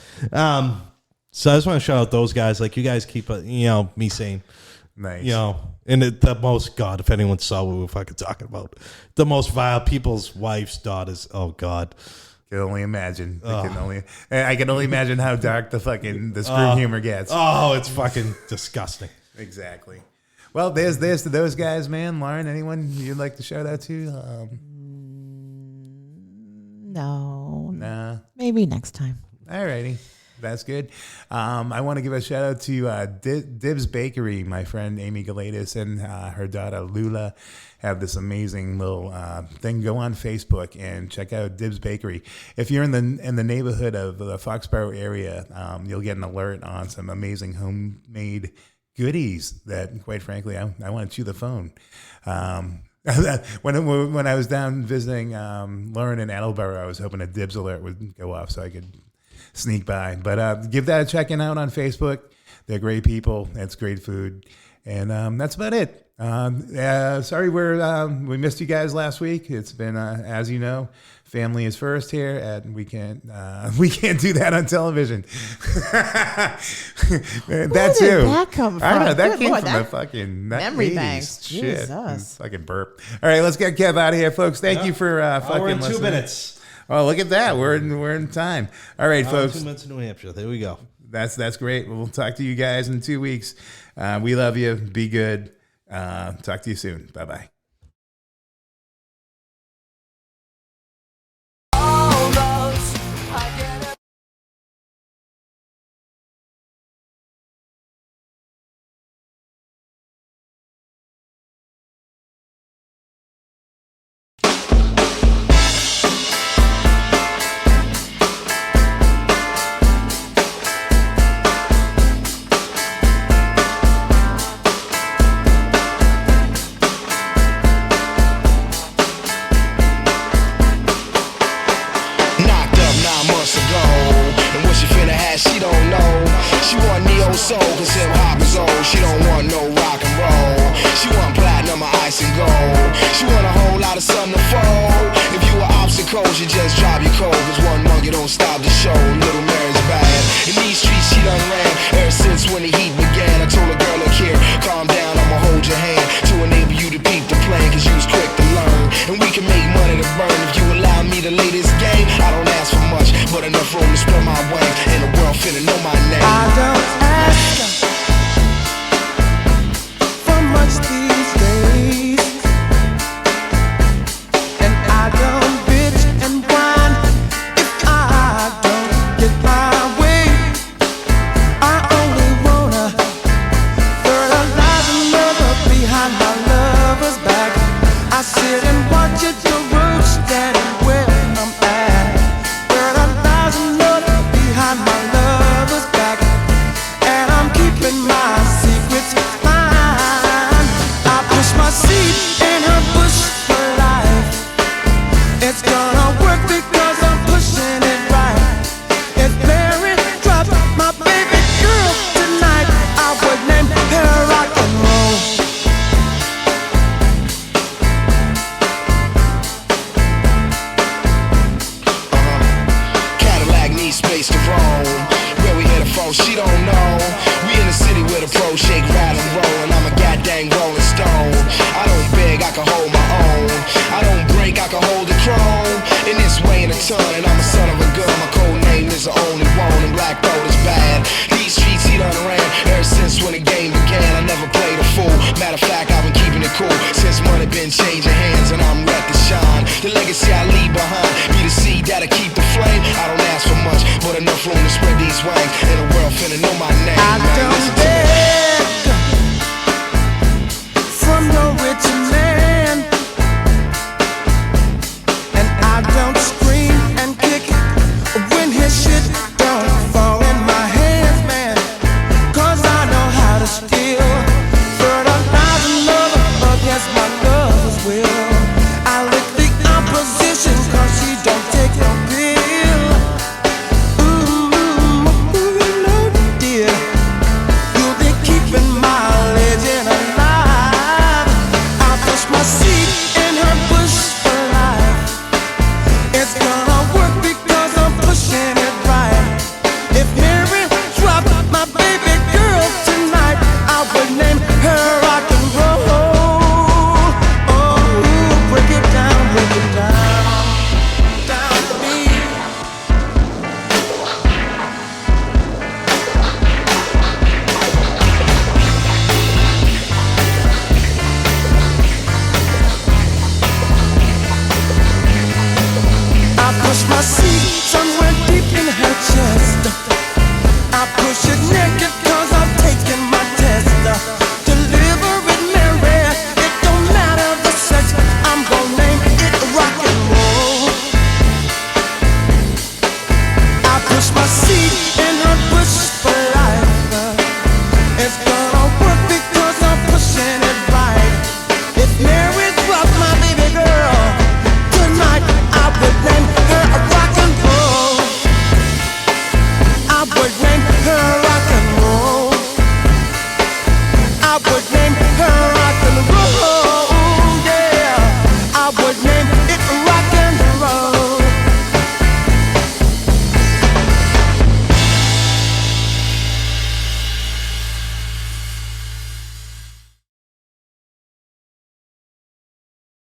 so I just want to shout out those guys. Like you guys keep me sane. Nice. And the most, God, if anyone saw what we were fucking talking about, the most vile people's wives, daughters. Oh God, I can only imagine. I can only imagine how dark the screw humor gets. Oh, it's fucking disgusting. Exactly. Well, there's to those guys, man. Lauren, anyone you'd like to shout out to? No. Nah. Maybe next time. Alrighty. That's good. I want to give a shout out to Dibs Bakery. My friend Amy Galatis and her daughter Lula have this amazing little thing. Go on Facebook and check out Dibs Bakery. If you're in the neighborhood of the Foxborough area, you'll get an alert on some amazing homemade goodies that, quite frankly, I want to chew the phone. When I was down visiting Lauren in Attleboro, I was hoping a Dibs alert would go off so I could sneak by. But give that a check out on Facebook. They're great people. It's great food. And that's about it. Sorry we missed you guys last week. It's been, as you know, family is first here, and we can't do that on television. Where did that come from? I don't know. That Good came Lord, from that the fucking memory 80s. banks. Shit. Jesus. Fucking burp. All right, let's get Kev out of here, folks. Thank you for fucking We're in 2 listening. minutes. Oh, look at that. We're in time. All right, folks. 2 minutes in New Hampshire. There we go. That's great. We'll talk to you guys in 2 weeks. We love you. Be good. Talk to you soon. Bye-bye. Almost, I get it. Knocked up 9 months ago, and what she finna have, she don't know. She want neo soul, cause hip hop is old. She don't want no rock and roll. She want platinum or ice and gold. She want a whole lot of something to fold. If you were obstacles, you just drop your cold, cause one monkey don't stop the show. Little Mary's bad. In these streets she done ran ever since when the heat began. I told a girl, look here, calm down, I'ma hold your hand to enable you to peep the plan, cause you was quick to learn. And we can make money to burn if you allow me to lay this game. I don't ask for much, but enough room to spread my wings, and the world finna know my name. I don't ask for much these days, and I don't bitch and whine if I don't get my way. I only wanna fertilize another behind my lover's back. I sit and watch it the road standing where I'm at. Fertilize another behind my lover's back, and I'm keeping my secrets fine. I push my seed in her bush for life. It's gonna work because I'm pushing it right. If Mary dropped my baby girl tonight, I would name her rock and roll. Cadillac needs space to roam. Where we hit a phone, she don't know. We in the city with a pro, shake, rattle, and roll, and I'm a goddamn rolling stone. I don't beg, I can hold my own. I don't break, I can hold the chrome. In this way in a ton, and I'm a son of a gun. My code name is the only one, and black gold is bad. These streets he done ran ever since when the game began. I never played a fool. Matter of fact, I've been keeping it cool since money been changing hands, and I'm ready to shine. The legacy I leave behind be the seed that'll keep the flame. I don't ask for much, but enough room to spread these wings, and the world finna know my name. I Man, don't listen to me. beg from no rich man, and I don't scream and kick when his shit don't fall in my hands, man. Cause I know how to steal, fertilize another against my lover's will. I lick the opposition cause she don't take no pill. Ooh, you know, dear, you'll be keeping my legend alive. I push my seed in her bush for life. It's gonna work because I'm pushing it right. If Mary dropped my baby girl tonight, I would name her rock and roll. Oh, break it down down to me. I push my seeds on